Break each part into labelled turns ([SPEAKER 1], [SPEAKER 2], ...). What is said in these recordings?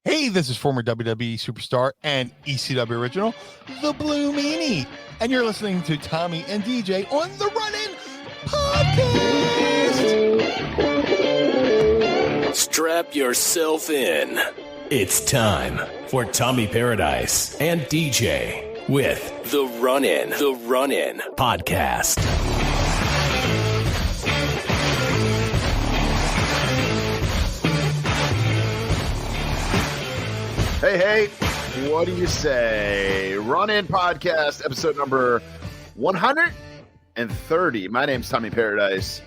[SPEAKER 1] Hey, this is former WWE superstar and ECW original, the Blue Meanie, and you're listening to Tommy and DJ on the Run-In Podcast.
[SPEAKER 2] Strap yourself in. It's time for Tommy Paradise and DJ with the Run-In Podcast.
[SPEAKER 3] Hey, what do you say? Run-In Podcast, episode number 130. My name's Tommy Paradise.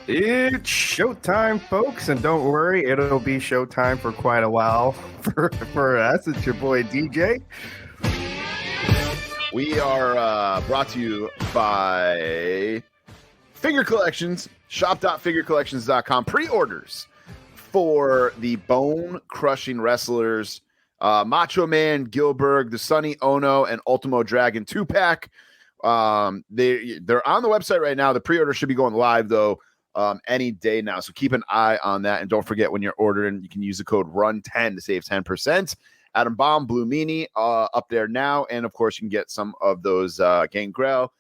[SPEAKER 4] It's showtime, folks, and don't worry, it'll be showtime for quite a while for us. It's your boy DJ.
[SPEAKER 3] We are brought to you by Figure Collections, shop.figurecollections.com. Pre-orders for the bone-crushing wrestlers, Macho Man, Gilbert, the Sonny Ono, and Ultimo Dragon 2-pack. They're on the website right now. The pre-order should be going live, though, any day now. So keep an eye on that. And don't forget, when you're ordering, you can use the code RUN10 to save 10%. Adam Bomb, Blue Meanie, up there now. And, of course, you can get some of those Gangrel,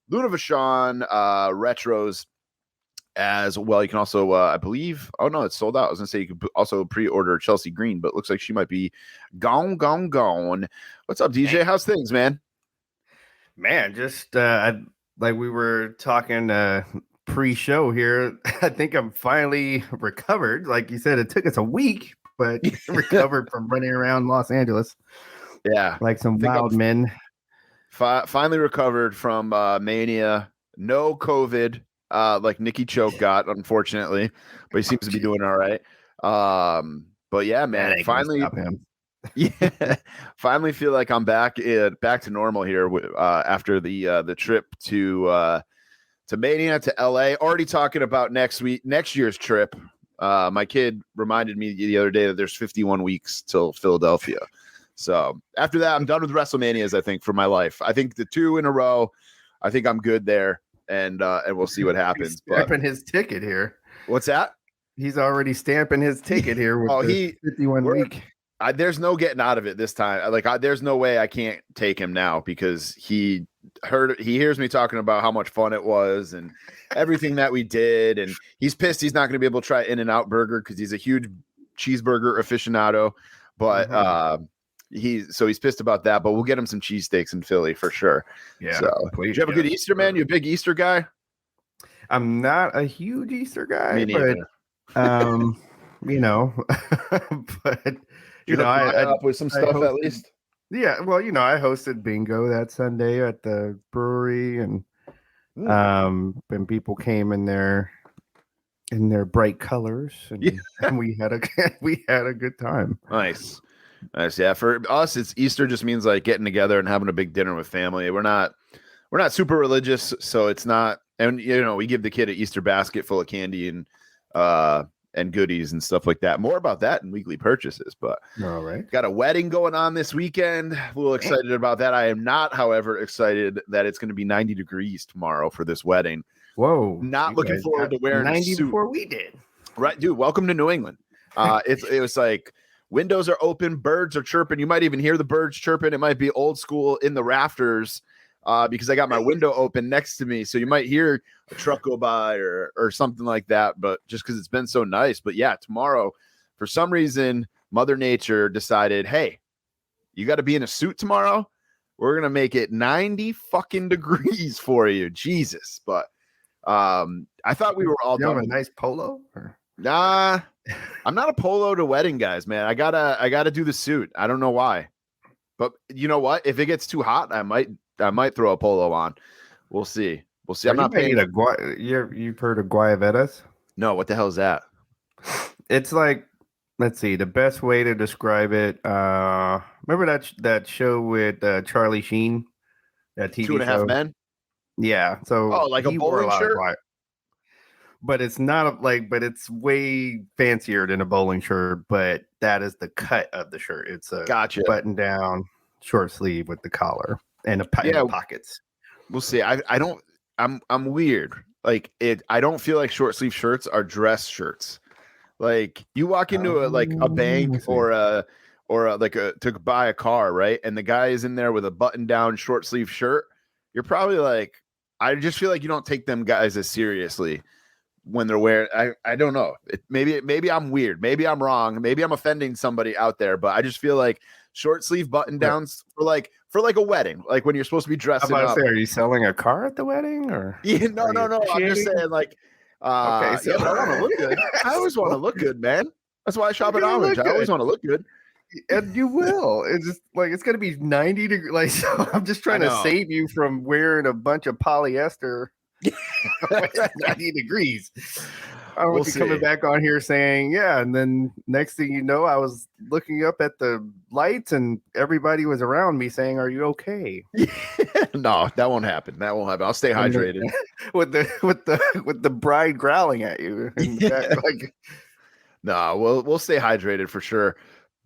[SPEAKER 3] Luna Vachon, retros, as well. You can also, I believe, oh no, it's sold out. I was gonna say you could also pre-order Chelsea Green, but it looks like she might be gone. What's up, DJ? How's things, man?
[SPEAKER 4] Man, just like we were talking pre-show here, I think I'm finally recovered. Like you said, it took us a week, but recovered from running around Los Angeles.
[SPEAKER 3] Yeah,
[SPEAKER 4] like some wild men.
[SPEAKER 3] Finally recovered from Mania. No COVID. Like Nikki Choke got, unfortunately, but he seems to be doing all right. But yeah, man, finally, finally feel like I'm back to normal here after the trip to Mania, to LA. Already talking about next year's trip. My kid reminded me the other day that there's 51 weeks till Philadelphia. So after that, I'm done with WrestleManias, I think, for my life. I think the 2 in a row, I think I'm good there. And we'll see what happens.
[SPEAKER 4] He's stamping his ticket here.
[SPEAKER 3] What's that?
[SPEAKER 4] He's already stamping his ticket here with the 51 week.
[SPEAKER 3] There's no getting out of it this time. There's no way I can't take him now because he hears me talking about how much fun it was and everything that we did, and he's pissed he's not going to be able to try In-N-Out Burger because he's a huge cheeseburger aficionado. But he's pissed about that, but we'll get him some cheesesteaks in Philly for sure.
[SPEAKER 4] Yeah.
[SPEAKER 3] So, did you have a good Easter, man? You a big Easter guy?
[SPEAKER 4] I'm not a huge Easter guy,
[SPEAKER 3] Me neither.
[SPEAKER 4] But but I
[SPEAKER 3] up with some stuff at least.
[SPEAKER 4] Yeah, well, I hosted bingo that Sunday at the brewery, and people came in their bright colors, and we had a good time.
[SPEAKER 3] Nice. Yeah, for us, it's Easter just means like getting together and having a big dinner with family. We're not super religious, so it's not. And we give the kid an Easter basket full of candy and goodies and stuff like that. More about that in weekly purchases. But
[SPEAKER 4] all right,
[SPEAKER 3] got a wedding going on this weekend. A little excited about that. I am not, however, excited that it's going to be 90 degrees tomorrow for this wedding.
[SPEAKER 4] Whoa!
[SPEAKER 3] Not looking forward to wearing
[SPEAKER 4] 90
[SPEAKER 3] a suit.
[SPEAKER 4] Before we did.
[SPEAKER 3] Right, dude. Welcome to New England. It was like. Windows are open, birds are chirping. You might even hear the birds chirping. It might be old school in the rafters because I got my window open next to me. So you might hear a truck go by or something like that, but just because it's been so nice. But yeah, tomorrow, for some reason, Mother Nature decided, hey, you got to be in a suit tomorrow. We're going to make it 90 fucking degrees for you. Jesus. But I thought we were all
[SPEAKER 4] done. You have
[SPEAKER 3] with
[SPEAKER 4] a nice polo?
[SPEAKER 3] Nah, I'm not a polo to wedding guys, man. I gotta do the suit. I don't know why, but you know what? If it gets too hot, I might throw a polo on. We'll see. I'm not paying.
[SPEAKER 4] You've heard of guayaberas?
[SPEAKER 3] No, what the hell is that?
[SPEAKER 4] It's like, let's see, the best way to describe it. Remember that show with Charlie Sheen, that TV
[SPEAKER 3] 2.5 Men?
[SPEAKER 4] Yeah. So
[SPEAKER 3] like a bowling shirt.
[SPEAKER 4] But it's not but it's way fancier than a bowling shirt. But that is the cut of the shirt. It's a button down short sleeve with the collar and pockets.
[SPEAKER 3] We'll see. I'm weird. Like I don't feel like short sleeve shirts are dress shirts. Like you walk into a bank or to buy a car, right? And the guy is in there with a button down short sleeve shirt. You're probably like, I just feel like you don't take them guys as seriously when they're wearing. I don't know. Maybe I'm weird. Maybe I'm wrong. Maybe I'm offending somebody out there. But I just feel like short sleeve button downs for like a wedding, like when you're supposed to be dressing up.
[SPEAKER 4] Are you selling a car at the wedding or?
[SPEAKER 3] Yeah, no. I'm just saying like. Okay, so I want to look good. I always want to look good, man. That's why I shop at Homage. I always want to look good.
[SPEAKER 4] And you will. It's just like it's gonna be 90 degrees. Like, so I'm just trying to save you from wearing a bunch of polyester. 90 degrees. I don't want you coming back on here saying, yeah, and then next thing you know, I was looking up at the lights and everybody was around me saying, "Are you okay?"
[SPEAKER 3] No, that won't happen. I'll stay hydrated.
[SPEAKER 4] with the bride growling at you.
[SPEAKER 3] No, we'll stay hydrated for sure.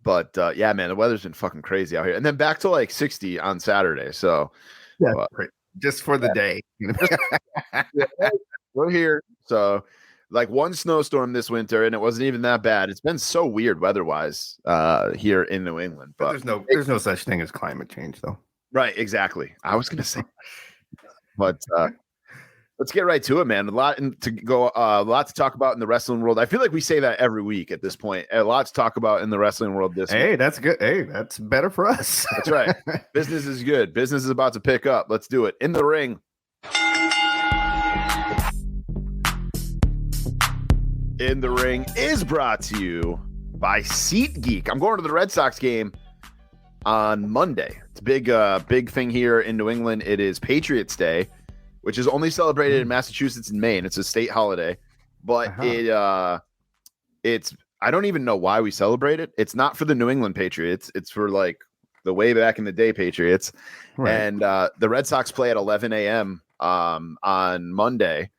[SPEAKER 3] But yeah, man, the weather's been fucking crazy out here. And then back to like 60 on Saturday. So
[SPEAKER 4] yeah, just for the day.
[SPEAKER 3] We're here. So like one snowstorm this winter, and it wasn't even that bad. It's been so weird weather-wise here in New England. But
[SPEAKER 4] there's no such thing as climate change, though.
[SPEAKER 3] Right, exactly. I was gonna say, but let's get right to it, man. A lot to talk about in the wrestling world. I feel like we say that every week at this point. A lot to talk about in the wrestling world this week.
[SPEAKER 4] That's good. Hey, that's better for us.
[SPEAKER 3] That's right. Business is good. Business is about to pick up. Let's do it. In the ring. In the Ring is brought to you by SeatGeek. I'm going to the Red Sox game on Monday. It's a big thing here in New England. It is Patriots Day, which is only celebrated in Massachusetts and Maine. It's a state holiday, but it's I don't even know why we celebrate it. It's not for the New England Patriots. It's for like the way back in the day Patriots. Right. And the Red Sox play at 11 a.m. On Monday.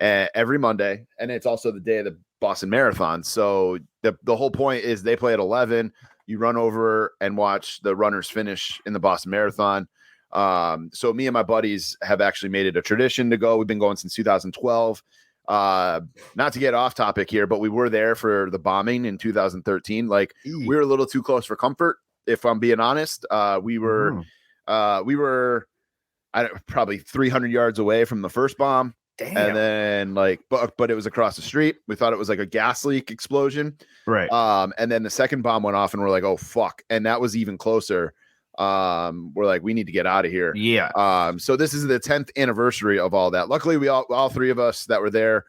[SPEAKER 3] Every Monday, and it's also the day of the Boston Marathon. So the whole point is they play at 11. You run over and watch the runners finish in the Boston Marathon. So me and my buddies have actually made it a tradition to go. We've been going since 2012. Not to get off topic here, but we were there for the bombing in 2013. Like we were a little too close for comfort, if I'm being honest. We were probably 300 yards away from the first bomb. Damn. And then but it was across the street. We thought it was like a gas leak explosion.
[SPEAKER 4] Right.
[SPEAKER 3] And then the second bomb went off and we're like, oh fuck. And that was even closer. We're like, we need to get out of here.
[SPEAKER 4] Yeah.
[SPEAKER 3] So this is the 10th anniversary of all that. Luckily we all three of us that were there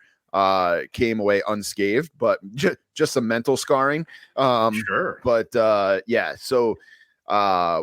[SPEAKER 3] came away unscathed, but just some mental scarring.
[SPEAKER 4] Sure.
[SPEAKER 3] But yeah, so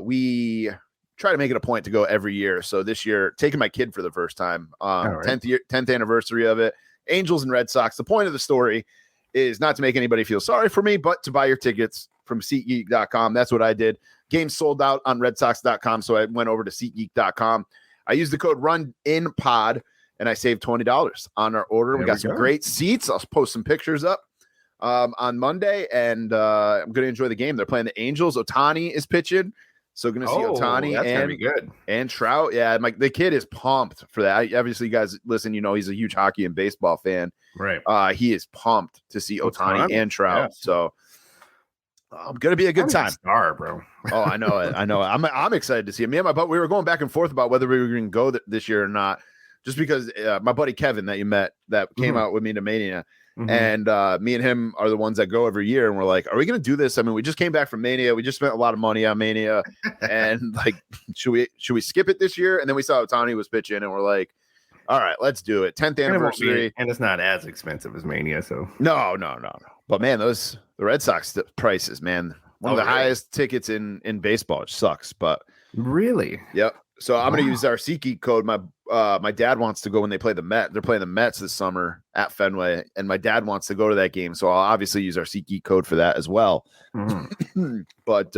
[SPEAKER 3] we try to make it a point to go every year. So this year, taking my kid for the first time, 10th anniversary of it, Angels and Red Sox. The point of the story is not to make anybody feel sorry for me, but to buy your tickets from SeatGeek.com. That's what I did. Game sold out on RedSox.com, so I went over to SeatGeek.com. I used the code RUNINPOD, and I saved $20 on our order. We got some great seats. I'll post some pictures up on Monday, and I'm going to enjoy the game. They're playing the Angels. Ohtani is pitching. So going to see Ohtani and Trout. Yeah, the kid is pumped for that. Obviously, you guys listen, he's a huge hockey and baseball fan.
[SPEAKER 4] Right.
[SPEAKER 3] He is pumped to see Ohtani and Trout. Yeah. So going to be a good time.
[SPEAKER 4] Star, bro.
[SPEAKER 3] Oh, I know it. I'm excited to see him. Me and my buddy, we were going back and forth about whether we were going to go this year or not, just because my buddy Kevin that you met that came out with me to Mania. Mm-hmm. And me and him are the ones that go every year, and we're like, are we going to do this? I mean, we just came back from Mania. We just spent a lot of money on Mania, and like, should we skip it this year? And then we saw Ohtani was pitching, and we're like, all right, let's do it. 10th anniversary,
[SPEAKER 4] and it's not as expensive as Mania, so
[SPEAKER 3] no. But man, the Red Sox prices, man, one of the highest tickets in baseball. It sucks, but
[SPEAKER 4] really,
[SPEAKER 3] yep. So I'm going to use our SeatGeek code. My dad wants to go when they play the Mets. They're playing the Mets this summer at Fenway, and my dad wants to go to that game. So I'll obviously use our SeatGeek code for that as well. Mm-hmm. But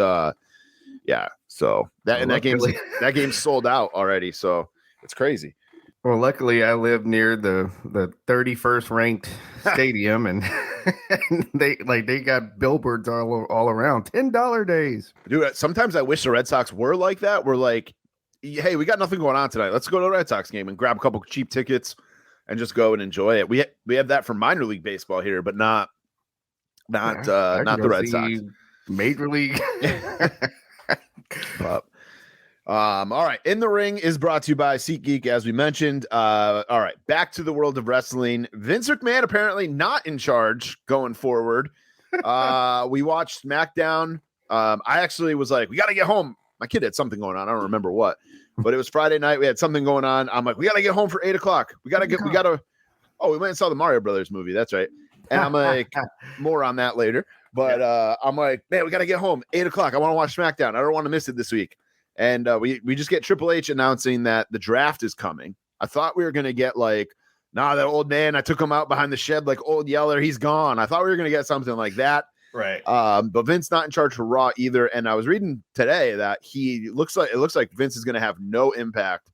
[SPEAKER 3] yeah, so that game's sold out already. So it's crazy.
[SPEAKER 4] Well, luckily I live near the 31st ranked stadium, and they got billboards all around. $10 days.
[SPEAKER 3] Dude, sometimes I wish the Red Sox were like that. We're like, hey, we got nothing going on tonight. Let's go to the Red Sox game and grab a couple cheap tickets and just go and enjoy it. We have that for minor league baseball here, but not not
[SPEAKER 4] I
[SPEAKER 3] not
[SPEAKER 4] can
[SPEAKER 3] the
[SPEAKER 4] go
[SPEAKER 3] Red
[SPEAKER 4] see
[SPEAKER 3] Sox.
[SPEAKER 4] Major League.
[SPEAKER 3] But, all right. In the Ring is brought to you by SeatGeek, as we mentioned. All right, back to the world of wrestling. Vince McMahon apparently not in charge going forward. We watched SmackDown. I actually was like, we got to get home. My kid had something going on. I don't remember what, but it was Friday night. We had something going on. I'm like, we got to get home for 8:00. We got to. Oh, we went and saw the Mario Brothers movie. That's right. And I'm like, more on that later. But I'm like, man, we got to get home 8:00. I want to watch SmackDown. I don't want to miss it this week. And we just get Triple H announcing that the draft is coming. I thought we were going to get like, nah, that old man, I took him out behind the shed like old Yeller. He's gone. I thought we were going to get something like that.
[SPEAKER 4] Right.
[SPEAKER 3] But Vince not in charge for Raw either. And I was reading today that it looks like Vince is going to have no impact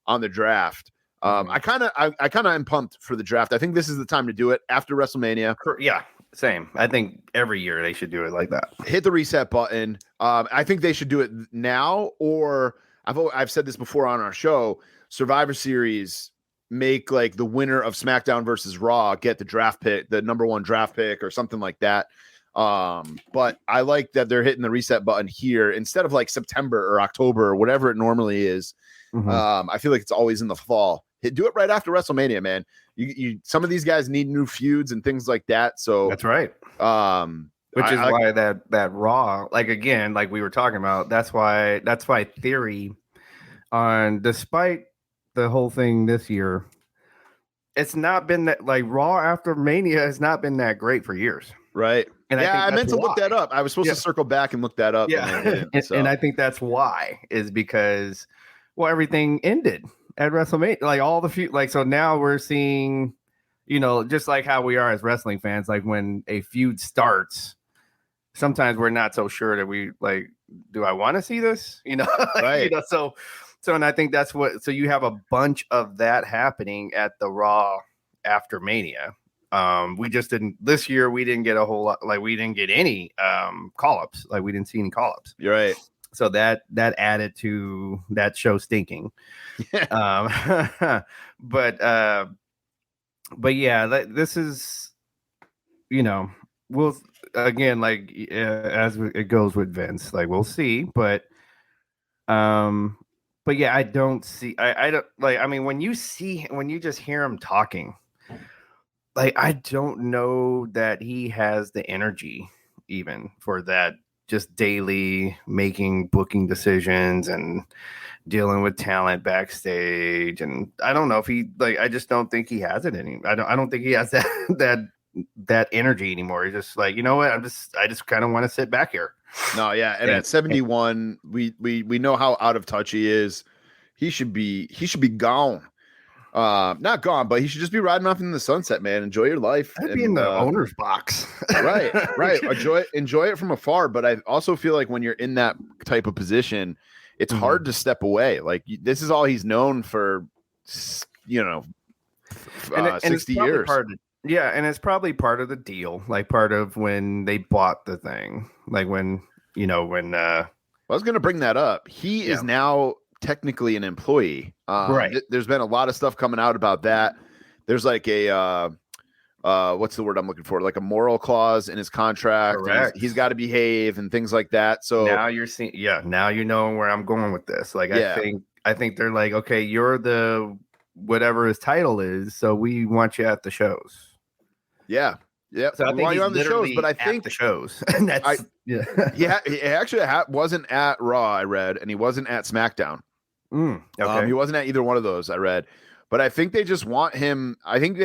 [SPEAKER 3] on the draft. I kind of am pumped for the draft. I think this is the time to do it after WrestleMania.
[SPEAKER 4] Yeah, same. I think every year they should do it like that.
[SPEAKER 3] Hit the reset button. I think they should do it now, or I've said this before on our show. Survivor Series, make like the winner of SmackDown versus Raw get the draft pick, the number 1 draft pick, or something like that. But I like that they're hitting the reset button here instead of like September or October or whatever it normally is. I feel like it's always in the fall. Do it right after WrestleMania, man. You some of these guys need new feuds and things like that. So
[SPEAKER 4] that's right. Which is why that Raw, like again, like we were talking about, that's why Theory on, despite the whole thing this year, it's not been that, like, Raw after Mania has not been that great for years.
[SPEAKER 3] Right. And I meant to look that up. I was supposed to circle back and look that up.
[SPEAKER 4] Yeah. And I think that's why, is because, well, everything ended at WrestleMania. Like all the feud, like, so now we're seeing, just like how we are as wrestling fans, like when a feud starts, sometimes we're not so sure that we like, do I want to see this? Right. So, and I think that's so you have a bunch of that happening at the Raw after Mania. We just didn't, this year we didn't get a whole lot, like we didn't get any call-ups, like we didn't see any call-ups.
[SPEAKER 3] You're right.
[SPEAKER 4] So that added to that show stinking. But yeah, this is, we'll, again, like as it goes with Vince, like we'll see, but yeah, I don't see, I don't, like, I mean, when you just hear him talking, like, I don't know that he has the energy even for that, just daily booking decisions and dealing with talent backstage. And I don't know if he, like, I just don't think he has it anymore. I don't think he has that energy anymore. He's just like, you know what? I just kind of want to sit back here.
[SPEAKER 3] No, yeah. And at 71, we know how out of touch he is. He should be gone. Not gone, but he should just be riding off in the sunset, man. Enjoy your life.
[SPEAKER 4] I'd be in the owner's box.
[SPEAKER 3] Right. Enjoy it from afar. But I also feel like when you're in that type of position, it's hard to step away. Like, this is all he's known for, 60 years.
[SPEAKER 4] And it's probably part of the deal, like part of when they bought the thing, like when I
[SPEAKER 3] was going to bring that up. He is now technically an employee. Right. There's been a lot of stuff coming out about that. There's like a what's the word I'm looking for? Like a moral clause in his contract. He's got to behave and things like that. So
[SPEAKER 4] now you're seeing, now you know where I'm going with this. Like, I think they're like, okay, you're the whatever his title is, so we want you at the shows.
[SPEAKER 3] Yeah. Yeah.
[SPEAKER 4] So I think
[SPEAKER 3] you're on the shows, but I think
[SPEAKER 4] the shows. And that's
[SPEAKER 3] he actually wasn't at Raw, I read, and he wasn't at SmackDown.
[SPEAKER 4] Okay.
[SPEAKER 3] He wasn't at either one of those, I read. But I think they just want him. I think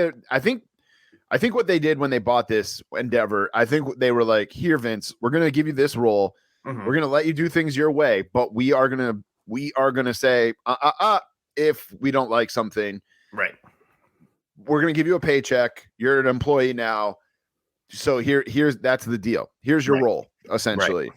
[SPEAKER 3] what they did when they bought this endeavor, I think they were like, here, Vince, we're gonna give you this role. We're gonna let you do things your way, but we are gonna say if we don't like something.
[SPEAKER 4] Right.
[SPEAKER 3] We're going to give you a paycheck. You're an employee now. So that's the deal. Here's your role, essentially.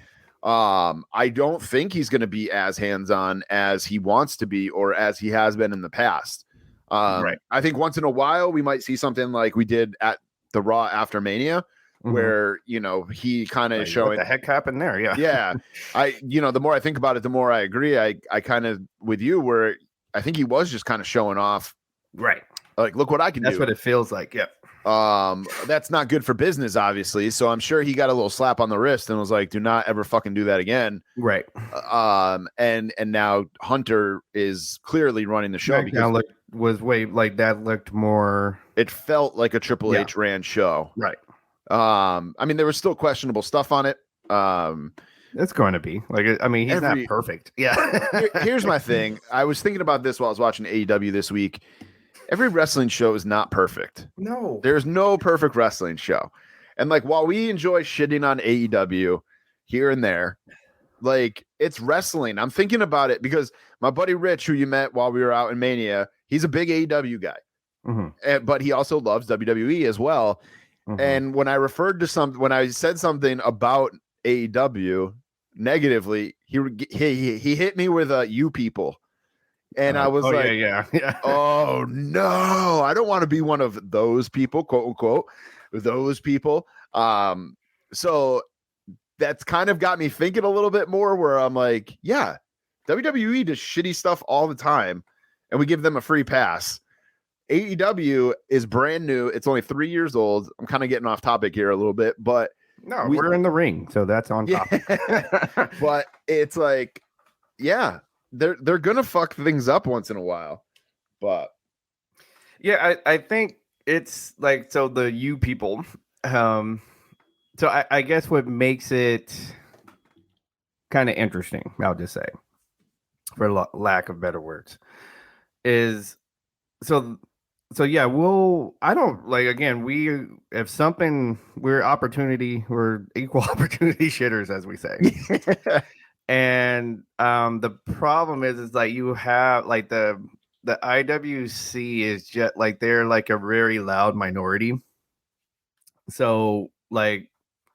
[SPEAKER 3] Right. I don't think he's going to be as hands-on as he wants to be or as he has been in the past. I think once in a while we might see something like we did at the Raw after Mania, where, he kind of is showing
[SPEAKER 4] what the heck happened there. Yeah.
[SPEAKER 3] Yeah. The more I think about it, the more I agree. I kind of with you where I think he was just kind of showing off.
[SPEAKER 4] Right.
[SPEAKER 3] Like, look what I can do.
[SPEAKER 4] That's what it feels like. Yeah.
[SPEAKER 3] That's not good for business, obviously. So I'm sure he got a little slap on the wrist and was like, do not ever fucking do that again.
[SPEAKER 4] Right.
[SPEAKER 3] And now Hunter is clearly running the show because
[SPEAKER 4] looked more.
[SPEAKER 3] It felt like a Triple H ran show.
[SPEAKER 4] Right.
[SPEAKER 3] I mean, there was still questionable stuff on it.
[SPEAKER 4] It's going to be he's not perfect. Yeah.
[SPEAKER 3] Here's my thing. I was thinking about this while I was watching AEW this week. Every wrestling show is not perfect.
[SPEAKER 4] No,
[SPEAKER 3] there's no perfect wrestling show. And like, while we enjoy shitting on AEW here and there, like, it's wrestling. I'm thinking about it because my buddy Rich, who you met while we were out in Mania, he's a big AEW guy, but he also loves WWE as well. And when I when I said something about AEW negatively, he hit me with you people. And I was
[SPEAKER 4] yeah.
[SPEAKER 3] Oh no, I don't want to be one of those people, quote unquote, those people. So that's kind of got me thinking a little bit more, where I'm like, yeah, WWE does shitty stuff all the time, and we give them a free pass. AEW is brand new. It's only 3 years old. I'm kind of getting off topic here a little bit, but
[SPEAKER 4] no, we're in the ring, so that's on topic.
[SPEAKER 3] But it's like, yeah. They're gonna fuck things up once in a while, but
[SPEAKER 4] yeah, I think it's like, so the you people, so I guess what makes it kind of interesting, I'll just say, for lack of better words, is so yeah, I don't like, again, we're equal opportunity shitters, as we say. And the problem is like, you have like the IWC is just like, they're like a very loud minority. So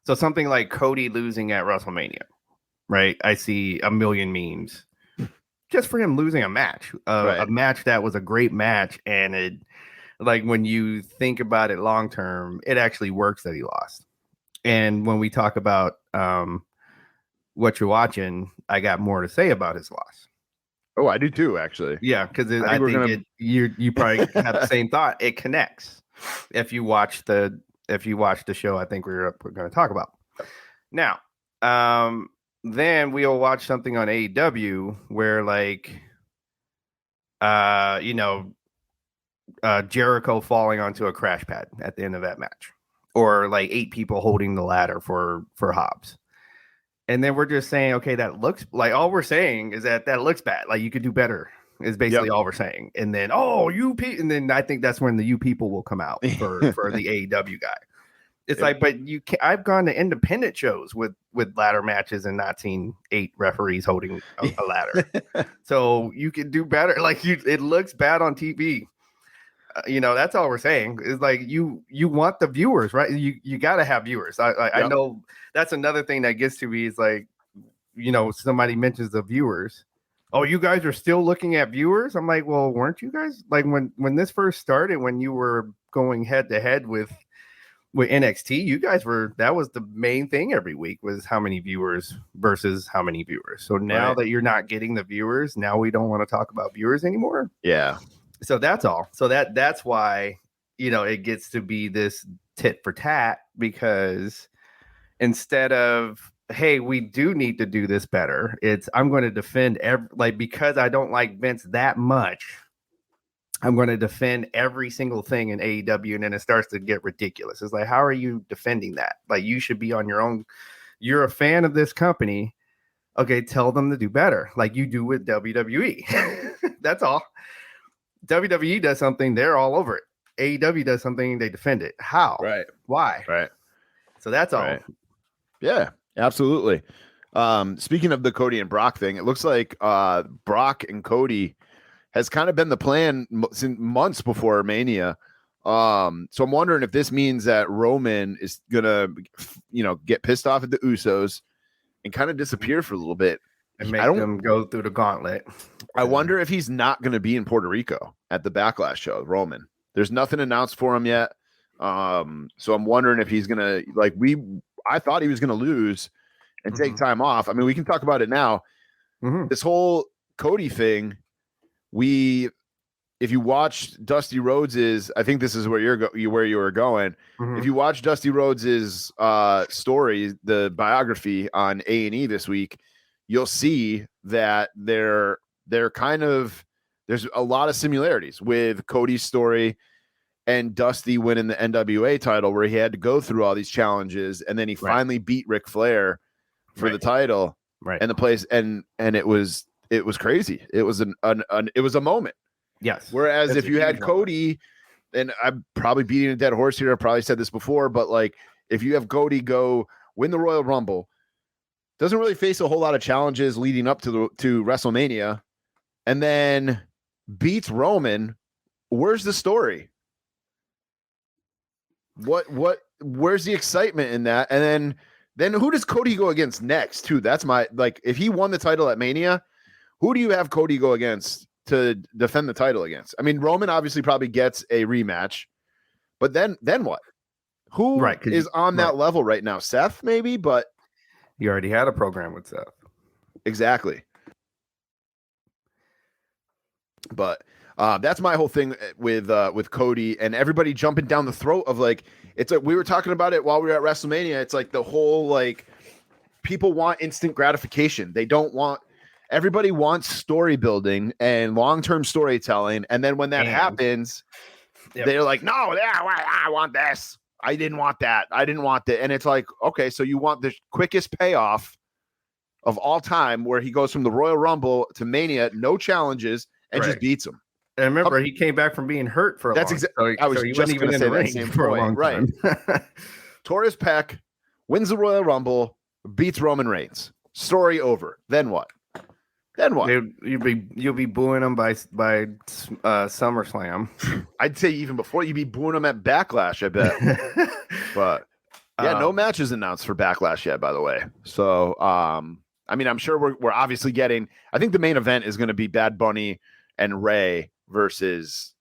[SPEAKER 4] something like Cody losing at WrestleMania, right? I see a million memes just for him losing a match, a match that was a great match. And it, like, when you think about it long term, it actually works that he lost. And when we talk about what you're watching, I got more to say about his loss.
[SPEAKER 3] Oh, I do too, actually.
[SPEAKER 4] Yeah, because I think you probably have the same thought. It connects if you watch the show. I think we're going to talk about now. Then we'll watch something on AEW where, like, Jericho falling onto a crash pad at the end of that match, or like 8 people holding the ladder for Hobbs. And then we're just saying, okay, that looks like, all we're saying is that looks bad. Like, you could do better is basically all we're saying. And then, and then I think that's when the you people will come out for the AEW guy. It's like, but I've gone to independent shows with ladder matches and not seen 8 referees holding a ladder. So you can do better. Like, it looks bad on TV. That's all we're saying. Is like, you want the viewers, right? You got to have viewers. I know that's another thing that gets to me is like, somebody mentions the viewers. Oh, you guys are still looking at viewers? I'm like, well, weren't you guys, like, when this first started, when you were going head to head with NXT, you guys that was the main thing every week, was how many viewers versus how many viewers. So now that you're not getting the viewers, now we don't want to talk about viewers anymore.
[SPEAKER 3] Yeah.
[SPEAKER 4] So that's all. So that's why, it gets to be this tit for tat, because instead of, hey, we do need to do this better, it's, I'm going to defend because I don't like Vince that much, I'm going to defend every single thing in AEW. And then it starts to get ridiculous. It's like, how are you defending that? Like, you should be on your own. You're a fan of this company. Okay, tell them to do better, like you do with WWE. That's all. WWE does something, they're all over it. AEW does something, they defend it. How?
[SPEAKER 3] Right.
[SPEAKER 4] Why?
[SPEAKER 3] Right.
[SPEAKER 4] So that's all.
[SPEAKER 3] Right. Yeah, absolutely. Speaking of the Cody and Brock thing, it looks like Brock and Cody has kind of been the plan since months before Mania. So I'm wondering if this means that Roman is gonna, get pissed off at the Usos and kind of disappear for a little bit
[SPEAKER 4] and make them go through the gauntlet.
[SPEAKER 3] I wonder if he's not going to be in Puerto Rico at the Backlash show, Roman. There's nothing announced for him yet. So I'm wondering if he's going to, I thought he was going to lose and take time off. I mean, we can talk about it now. This whole Cody thing, if you watch Dusty Rhodes's, I think this is where you were going.
[SPEAKER 4] Mhm.
[SPEAKER 3] If you watch Dusty Rhodes's story, the biography on A&E this week, you'll see that they're kind of, there's a lot of similarities with Cody's story and Dusty winning the NWA title, where he had to go through all these challenges, and then he finally beat Ric Flair for the title, and the place, and it was crazy. It was it was a moment.
[SPEAKER 4] Yes.
[SPEAKER 3] Whereas
[SPEAKER 4] That's
[SPEAKER 3] if you had Cody, and I'm probably beating a dead horse here, I probably said this before, but like if you have Cody go win the Royal Rumble, doesn't really face a whole lot of challenges leading up to WrestleMania, and then beats Roman, where's the story? Where's the excitement in that? And then who does Cody go against next too? That's my, like, if he won the title at Mania, who do you have Cody go against to defend the title against? I mean, Roman obviously probably gets a rematch, but then what? Who is on that level right now? Seth maybe, but
[SPEAKER 4] you already had a program with Seth.
[SPEAKER 3] Exactly. But that's my whole thing with Cody and everybody jumping down the throat of, like, it's like we were talking about it while we were at WrestleMania. It's like the whole, like, people want instant gratification. They don't want, everybody wants story building and long-term storytelling. And then when that happens, they're like, no, I want this. I didn't want that. I didn't want that. And it's like, okay, so you want the quickest payoff of all time, where he goes from the Royal Rumble to Mania, no challenges, and just beats him.
[SPEAKER 4] And remember, he came back from being hurt for a long time.
[SPEAKER 3] I was just going to say that same
[SPEAKER 4] for a long
[SPEAKER 3] time. Right. Tore his pec, wins the Royal Rumble, beats Roman Reigns. Story over. Then what?
[SPEAKER 4] You'll be booing him by SummerSlam.
[SPEAKER 3] I'd say even before, you'd be booing him at Backlash, I bet. But yeah, no matches announced for Backlash yet, by the way. So I mean, I'm sure we're obviously getting, I think the main event is going to be Bad Bunny and Ray versus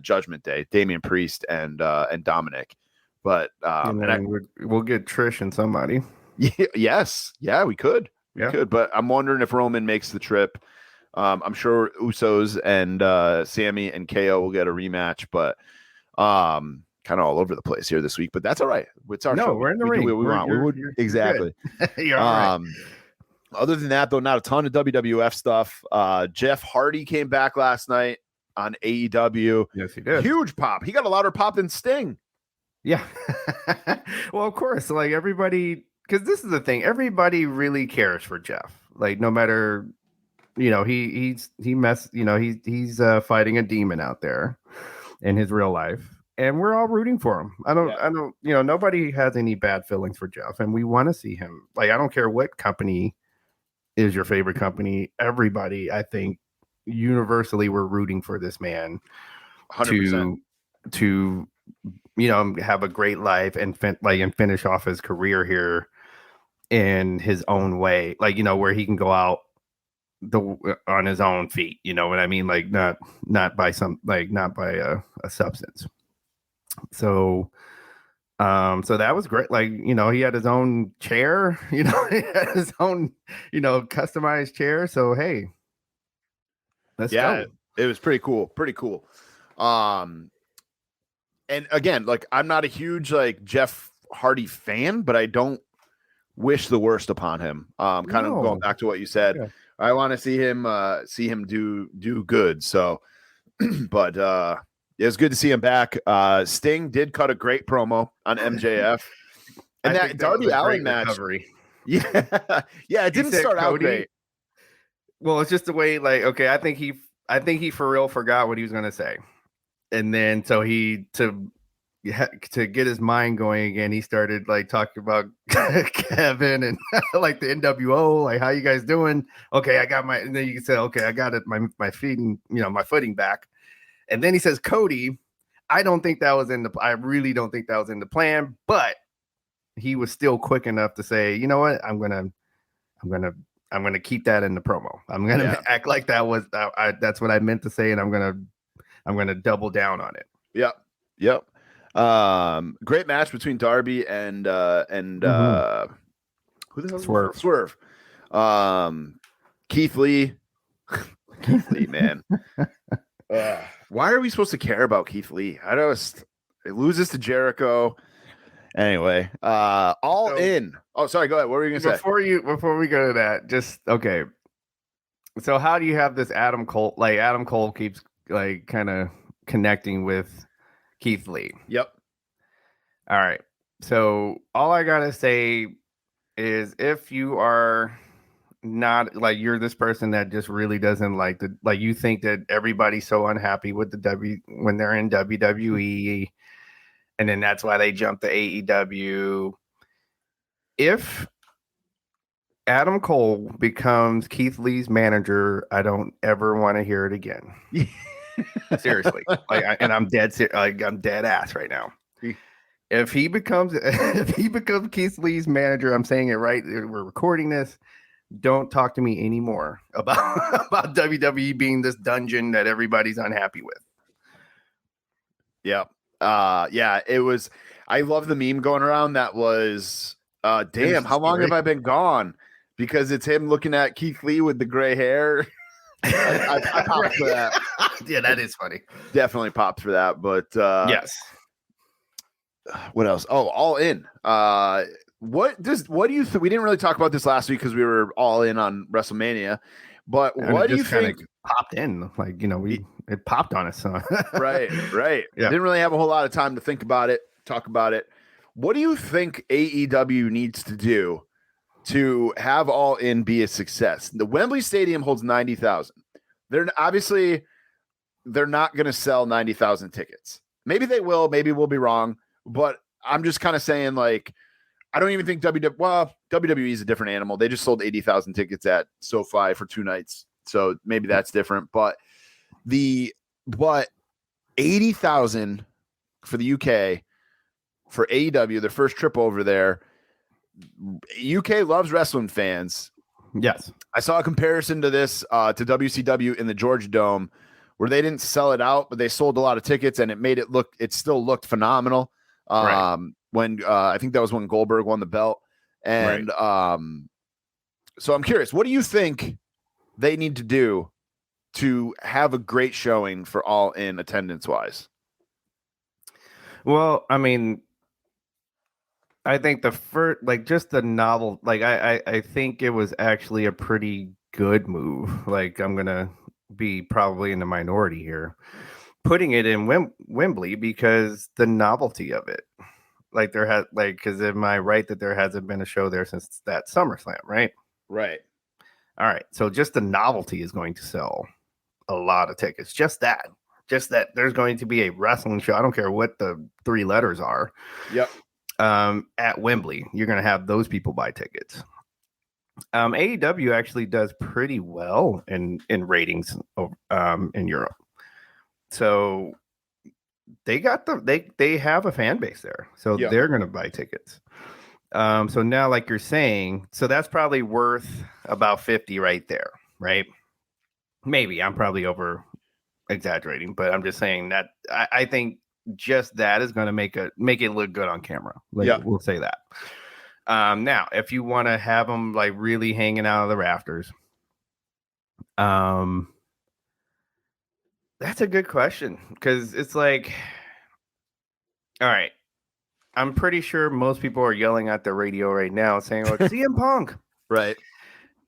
[SPEAKER 3] Judgment Day, Damian Priest and Dominic. But
[SPEAKER 4] we'll get Trish and somebody.
[SPEAKER 3] Yes. Yeah, we could. We could, but I'm wondering if Roman makes the trip. I'm sure Usos and Sammy and KO will get a rematch, but kind of all over the place here this week. But that's all right. It's our show.
[SPEAKER 4] We're in the ring.
[SPEAKER 3] We want. Exactly.
[SPEAKER 4] You're all right.
[SPEAKER 3] Other than that, though, not a ton of WWF stuff. Jeff Hardy came back last night on AEW.
[SPEAKER 4] Yes, he did.
[SPEAKER 3] Huge pop. He got a louder pop than Sting.
[SPEAKER 4] Yeah. Well, of course, like everybody, because this is the thing, everybody really cares for Jeff. Like, no matter, he's fighting a demon out there in his real life, and we're all rooting for him. I don't, nobody has any bad feelings for Jeff, and we want to see him. Like, I don't care what company is your favorite company. Everybody, I think, universally, we're rooting for this man
[SPEAKER 3] 100%.
[SPEAKER 4] to have a great life and finish off his career here in his own way, like, where he can go out on his own feet, you know what I mean? Like, not by a substance. So that was great. Like, he had his own chair, he had his own, customized chair. So, hey, let's go.
[SPEAKER 3] It was pretty cool. Pretty cool. And again, like, I'm not a huge, like, Jeff Hardy fan, but I don't wish the worst upon him. Of going back to what you said. Yeah. I want to see him do good. So, but it was good to see him back. Sting did cut a great promo on MJF, and that Darby Allin match. Recovery. Yeah, it didn't start out great.
[SPEAKER 4] Well, it's just the way. Like, okay, I think he for real forgot what he was going to say. And then, so to get his mind going again, he started like talking about Kevin and like the NWO, like, how you guys doing? Okay, I got and then you can say, okay, I got it, my feeding, my footing back. And then he says, Cody, I really don't think that was in the plan, but he was still quick enough to say, you know what, I'm gonna keep that in the promo. I'm gonna act like that was that's what I meant to say, and I'm gonna double down on it.
[SPEAKER 3] Yep. Great match between Darby and who the hell? Swerve. Keith Lee, man. Why are we supposed to care about Keith Lee? It loses to Jericho. Anyway, All In. Oh, sorry. Go ahead. What were you gonna say?
[SPEAKER 4] Before we go to that, just okay. So how do you have this Adam Cole? Like Adam Cole keeps like kind of connecting with Keith Lee.
[SPEAKER 3] Yep.
[SPEAKER 4] All right. So all I gotta say is if you are not like you're this person that just really doesn't like you think that everybody's so unhappy with when they're in WWE, and then that's why they jump to AEW. If Adam Cole becomes Keith Lee's manager, I don't ever want to hear it again. Seriously, I'm dead ass right now. If he becomes Keith Lee's manager, I'm saying it right. We're recording this. Don't talk to me anymore about WWE being this dungeon that everybody's unhappy with.
[SPEAKER 3] Yeah. Yeah, it was. I love the meme going around that was, damn, how long have I been gone? Because it's him looking at Keith Lee with the gray hair. I popped for that.
[SPEAKER 4] Yeah, that is funny.
[SPEAKER 3] Definitely popped for that. But
[SPEAKER 4] yes.
[SPEAKER 3] What else? Oh, All In. What do you think? We didn't really talk about this last week because we were all in on WrestleMania. But what do you think?
[SPEAKER 4] Popped in, like, you know, it popped on us. So.
[SPEAKER 3] Right.
[SPEAKER 4] Yeah.
[SPEAKER 3] Didn't really have a whole lot of time to think about it, talk about it. What do you think AEW needs to do to have All In be a success? The Wembley Stadium holds 90,000. They're not going to sell 90,000 tickets. Maybe they will. Maybe we'll be wrong. But I'm just kind of saying, like, I don't even think WWE is a different animal. They just sold 80,000 tickets at SoFi for 2 nights. So maybe that's different. But 80,000 for the UK for AEW, their first trip over there. UK loves wrestling fans.
[SPEAKER 4] Yes. I
[SPEAKER 3] saw a comparison to this to WCW in the Georgia Dome where they didn't sell it out, but they sold a lot of tickets and it still looked phenomenal.
[SPEAKER 4] Right.
[SPEAKER 3] When I think that was when Goldberg won the belt. And so I'm curious, what do you think they need to do to have a great showing for All In attendance wise?
[SPEAKER 4] Well, I mean, I think the first, like, just the novel, like, I think it was actually a pretty good move. Like, I'm going to be probably in the minority here, putting it in Wembley because the novelty of it. Like, because am I right that there hasn't been a show there since that SummerSlam, right?
[SPEAKER 3] Right.
[SPEAKER 4] All right. So just the novelty is going to sell a lot of tickets. Just that there's going to be a wrestling show. I don't care what the 3 letters are.
[SPEAKER 3] Yep.
[SPEAKER 4] At Wembley, you're going to have those people buy tickets. AEW actually does pretty well in ratings in Europe. So they have a fan base there. So they're going to buy tickets. So now, like you're saying, so that's probably worth about 50 right there, right? Maybe I'm probably over exaggerating, but I'm just saying that I think just that is going to make it look good on camera. We'll say that. Now, if you want to have them like really hanging out of the rafters, that's a good question because it's like, all right, I'm pretty sure most people are yelling at the radio right now saying, like, CM Punk.
[SPEAKER 3] Right.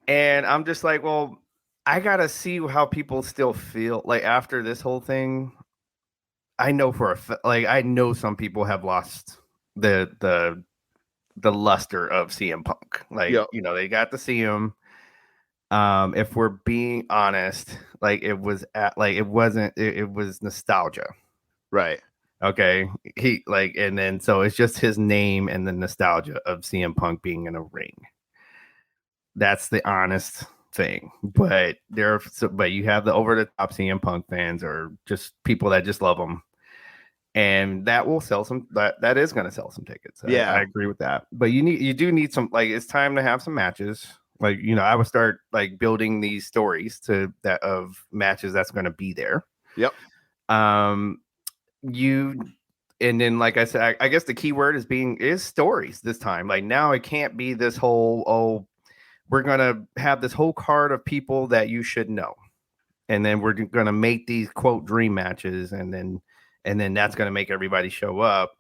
[SPEAKER 4] And I'm just like, well, I got to see how people still feel like after this whole thing. I know I know some people have lost the luster of CM Punk. Like, you know, they got to see him. If we're being honest, like it was nostalgia.
[SPEAKER 3] Right.
[SPEAKER 4] Okay. And then so it's just his name and the nostalgia of CM Punk being in a ring. That's the honest thing. But but you have the over the top CM Punk fans or just people that just love him. And that will sell some. That is going to sell some tickets.
[SPEAKER 3] Yeah,
[SPEAKER 4] I agree with that. But you do need some. Like, it's time to have some matches. Like, you know, I would start like building these stories of matches that's going to be there.
[SPEAKER 3] Yep.
[SPEAKER 4] And then, like I said, I guess the key word is stories this time. Like, now it can't be this whole we're going to have this whole card of people that you should know. and then we're going to make these quote dream matches, and then that's going to make everybody show up.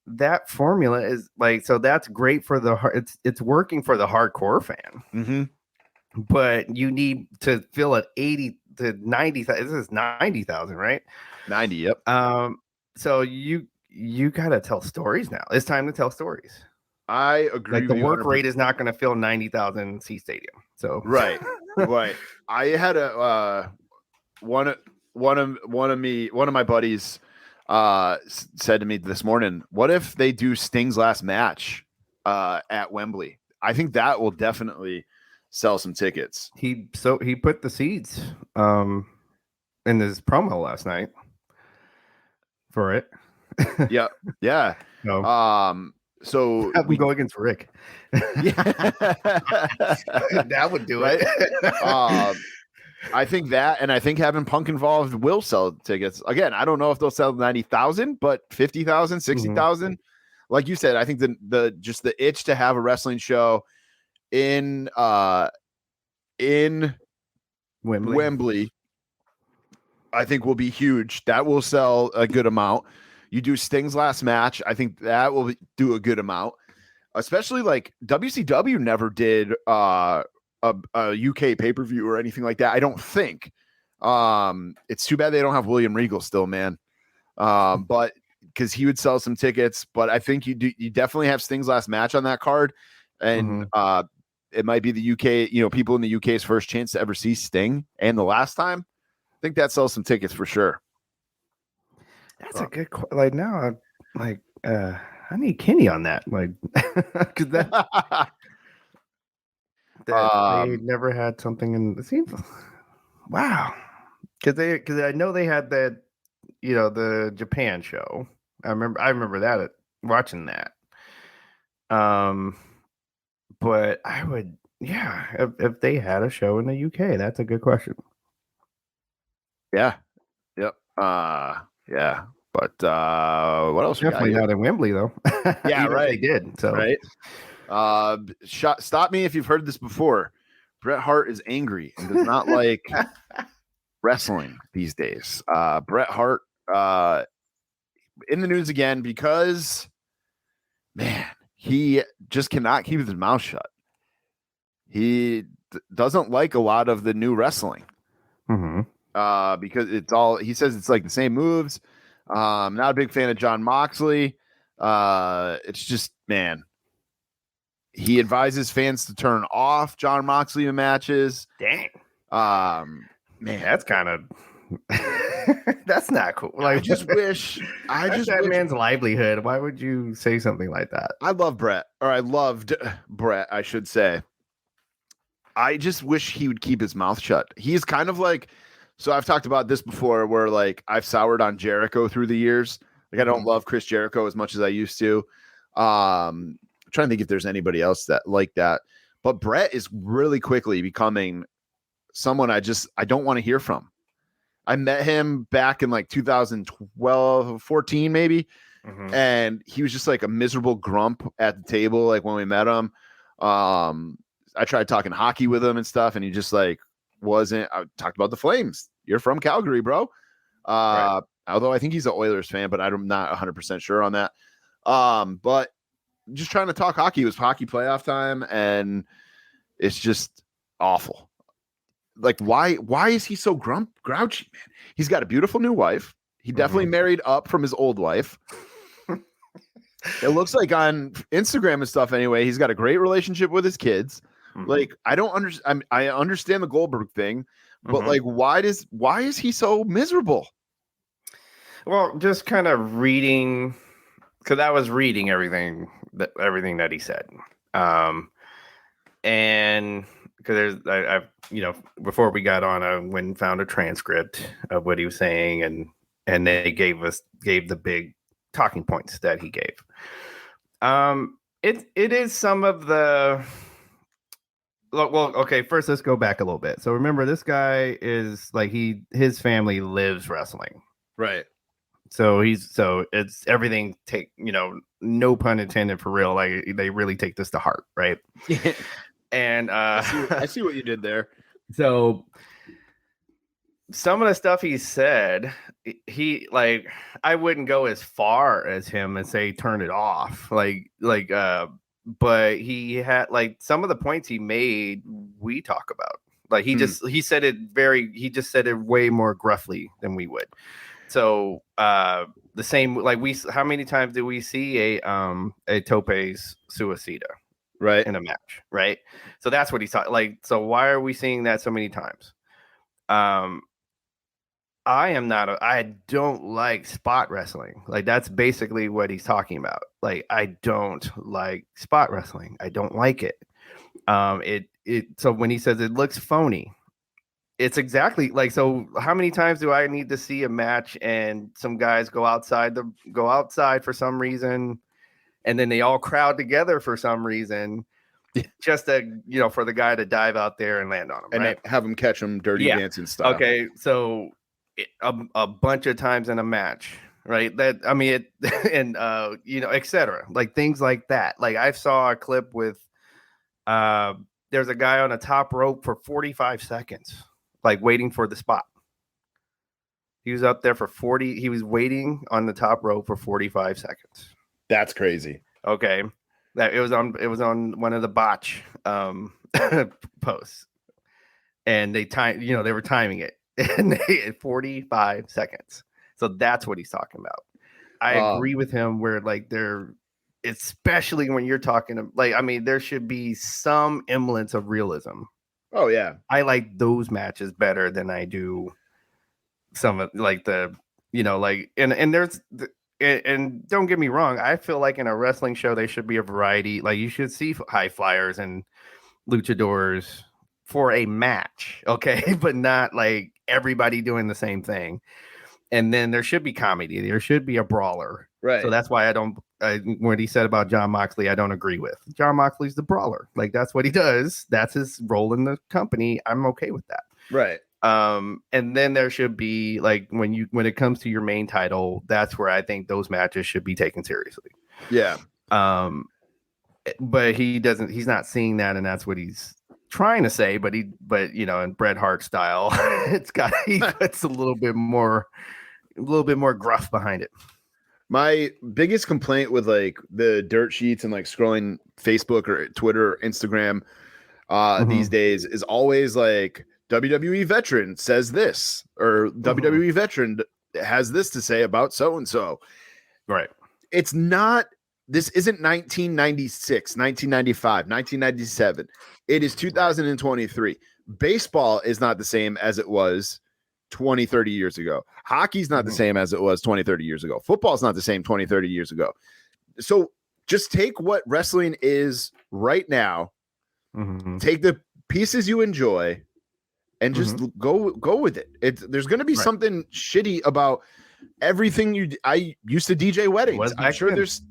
[SPEAKER 4] That formula is like, so that's great for it's working for the hardcore fan.
[SPEAKER 3] Mm-hmm.
[SPEAKER 4] But you need to fill it 80 to 90,000. This is 90,000, right?
[SPEAKER 3] 90. Yep.
[SPEAKER 4] So you got to tell stories now. It's time to tell stories.
[SPEAKER 3] I agree.
[SPEAKER 4] Like, the work rate is not going to fill 90,000 seat stadium. So
[SPEAKER 3] right. I had one of my buddies said to me this morning, what if they do Sting's last match at Wembley? I think that will definitely sell some tickets.
[SPEAKER 4] He put the seeds in his promo last night for it.
[SPEAKER 3] Yeah.
[SPEAKER 4] No.
[SPEAKER 3] So
[SPEAKER 4] we go against Rick.
[SPEAKER 3] Yeah.
[SPEAKER 4] That would do
[SPEAKER 3] right?
[SPEAKER 4] it.
[SPEAKER 3] I think that, and I think having Punk involved will sell tickets. Again, I don't know if they'll sell 90,000, but 50,000, 60,000. Like you said, I think the just the itch to have a wrestling show in Wembley, I think will be huge. That will sell a good amount. You do Sting's last match, I think that will do a good amount. Especially like WCW never did a UK pay-per-view or anything like that. I don't think. It's too bad they don't have William Regal still, man. But because he would sell some tickets, but I think you definitely have Sting's last match on that card, and it might be the UK, people in the UK's first chance to ever see Sting, and the last time. I think that sells some tickets for sure.
[SPEAKER 4] That's a good like now. I need Kenny on that, like, because that they never had something in the scene. Wow, because I know they had that, the Japan show. I remember that watching that. But I would, if they had a show in the UK, that's a good question.
[SPEAKER 3] Yeah. Yep. Yeah. But what else?
[SPEAKER 4] Definitely not in Wembley, though.
[SPEAKER 3] Yeah, right.
[SPEAKER 4] They did. So
[SPEAKER 3] right. Stop me if you've heard this before. Bret Hart is angry and does not like wrestling these days. Bret Hart in the news again because, man, he just cannot keep his mouth shut. He doesn't like a lot of the new wrestling. Because he says it's like the same moves. Not a big fan of Jon Moxley. It's just, man, he advises fans to turn off Jon Moxley in matches.
[SPEAKER 4] Dang.
[SPEAKER 3] Man,
[SPEAKER 4] that's kind of that's not cool. Like,
[SPEAKER 3] I just wish
[SPEAKER 4] man's livelihood. Why would you say something like that?
[SPEAKER 3] I love Bret, or I loved Bret, I should say. I just wish he would keep his mouth shut. He's kind of like, so I've talked about this before, where like I've soured on Jericho through the years. Like, I don't love Chris Jericho as much as I used to. I'm trying to think if there's anybody else that like that. But Bret is really quickly becoming someone I don't want to hear from. I met him back in like 2012, 14 maybe. And he was just like a miserable grump at the table. Like when we met him, I tried talking hockey with him and stuff, and he just like wasn't. I talked about the Flames. You're from Calgary, bro. Right. Although I think he's an Oilers fan, but I'm not 100% sure on that. But just trying to talk hockey. It was hockey playoff time, and it's just awful. Like, why is he so grouchy, man? He's got a beautiful new wife. He definitely married up from his old wife. It looks like on Instagram and stuff anyway, he's got a great relationship with his kids. Like, I don't understand. I understand the Goldberg thing, but like, why is he so miserable?
[SPEAKER 4] Well, just kind of reading, because I was reading everything that he said, and because I've before we got on, I went and found a transcript of what he was saying, and they gave the big talking points that he gave. It is some of the. Well, okay, first let's go back a little bit. So remember, this guy is like, his family lives wrestling.
[SPEAKER 3] Right.
[SPEAKER 4] So it's everything no pun intended, for real. Like, they really take this to heart, right? And
[SPEAKER 3] I see what you did there.
[SPEAKER 4] So some of the stuff he said, he like, I wouldn't go as far as him and say turn it off. But he had like some of the points he made, we talk about. Like he just said it way more gruffly than we would. So the same, like how many times do we see a Tope's Suicida
[SPEAKER 3] right
[SPEAKER 4] in a match, right? So that's what he's talking. Like, so why are we seeing that so many times? I don't like spot wrestling. Like that's basically what he's talking about. Like I don't like spot wrestling. I don't like it. So when he says it looks phony, it's exactly like, so how many times do I need to see a match and some guys go outside for some reason, and then they all crowd together for some reason, just to, for the guy to dive out there and land on him,
[SPEAKER 3] and
[SPEAKER 4] right?
[SPEAKER 3] have him catch him dirty dancing style.
[SPEAKER 4] Okay, so a bunch of times in a match, right? That, I mean, etc. Like things like that. Like I saw a clip with there's a guy on a top rope for 45 seconds, like waiting for the spot. He was up there for 40. He was waiting on the top rope for 45 seconds.
[SPEAKER 3] That's crazy.
[SPEAKER 4] Okay. That it was on one of the botch posts. And they were timing it. And they 45 seconds. So that's what he's talking about. I agree with him where like especially when you're talking, like, I mean, there should be some semblance of realism.
[SPEAKER 3] Oh yeah.
[SPEAKER 4] I like those matches better than I do some of like and there's and don't get me wrong, I feel like in a wrestling show there should be a variety. Like you should see high flyers and luchadors for a match, okay, but not like everybody doing the same thing. And then there should be comedy. There should be a brawler.
[SPEAKER 3] Right.
[SPEAKER 4] So that's why what he said about John Moxley, I don't agree with. John Moxley's the brawler. Like that's what he does. That's his role in the company. I'm okay with that.
[SPEAKER 3] Right.
[SPEAKER 4] And then there should be like when it comes to your main title, that's where I think those matches should be taken seriously.
[SPEAKER 3] Yeah.
[SPEAKER 4] But he's not seeing that, and that's what he's trying to say, but in Bret Hart style, he puts a little bit more gruff behind it.
[SPEAKER 3] My biggest complaint with like the dirt sheets and like scrolling Facebook or Twitter or Instagram these days is always like WWE veteran says this, or WWE veteran has this to say about so and so.
[SPEAKER 4] Right.
[SPEAKER 3] It's not. This isn't 1996, 1995, 1997. It is 2023. Baseball is not the same as it was 20, 30 years ago. Hockey's not the same as it was 20, 30 years ago. Football's not the same 20, 30 years ago. So just take what wrestling is right now, take the pieces you enjoy, and just go with it. There's going to be something shitty about everything I used to DJ weddings. I'm sure there's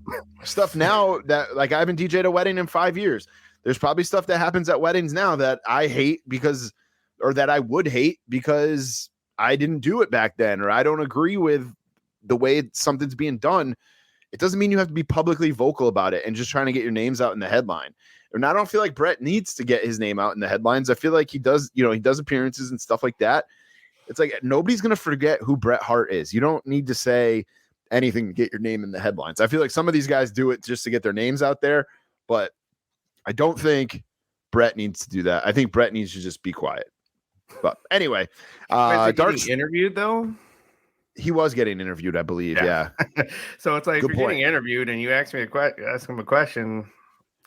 [SPEAKER 3] stuff now that, like, I haven't DJ'd a wedding in 5 years. There's probably stuff that happens at weddings now that I hate or that I would hate because I didn't do it back then, or I don't agree with the way something's being done. It doesn't mean you have to be publicly vocal about it and just trying to get your names out in the headline. And I don't feel like Bret needs to get his name out in the headlines. I feel like he does, he does appearances and stuff like that. It's like nobody's going to forget who Bret Hart is. You don't need to say anything to get your name in the headlines. I feel like some of these guys do it just to get their names out there, but I don't think Bret needs to do that. I think Bret needs to just be quiet. But anyway,
[SPEAKER 4] Dark's interviewed though.
[SPEAKER 3] He was getting interviewed, I believe. Yeah.
[SPEAKER 4] So it's like, if you're getting interviewed and you ask him a question,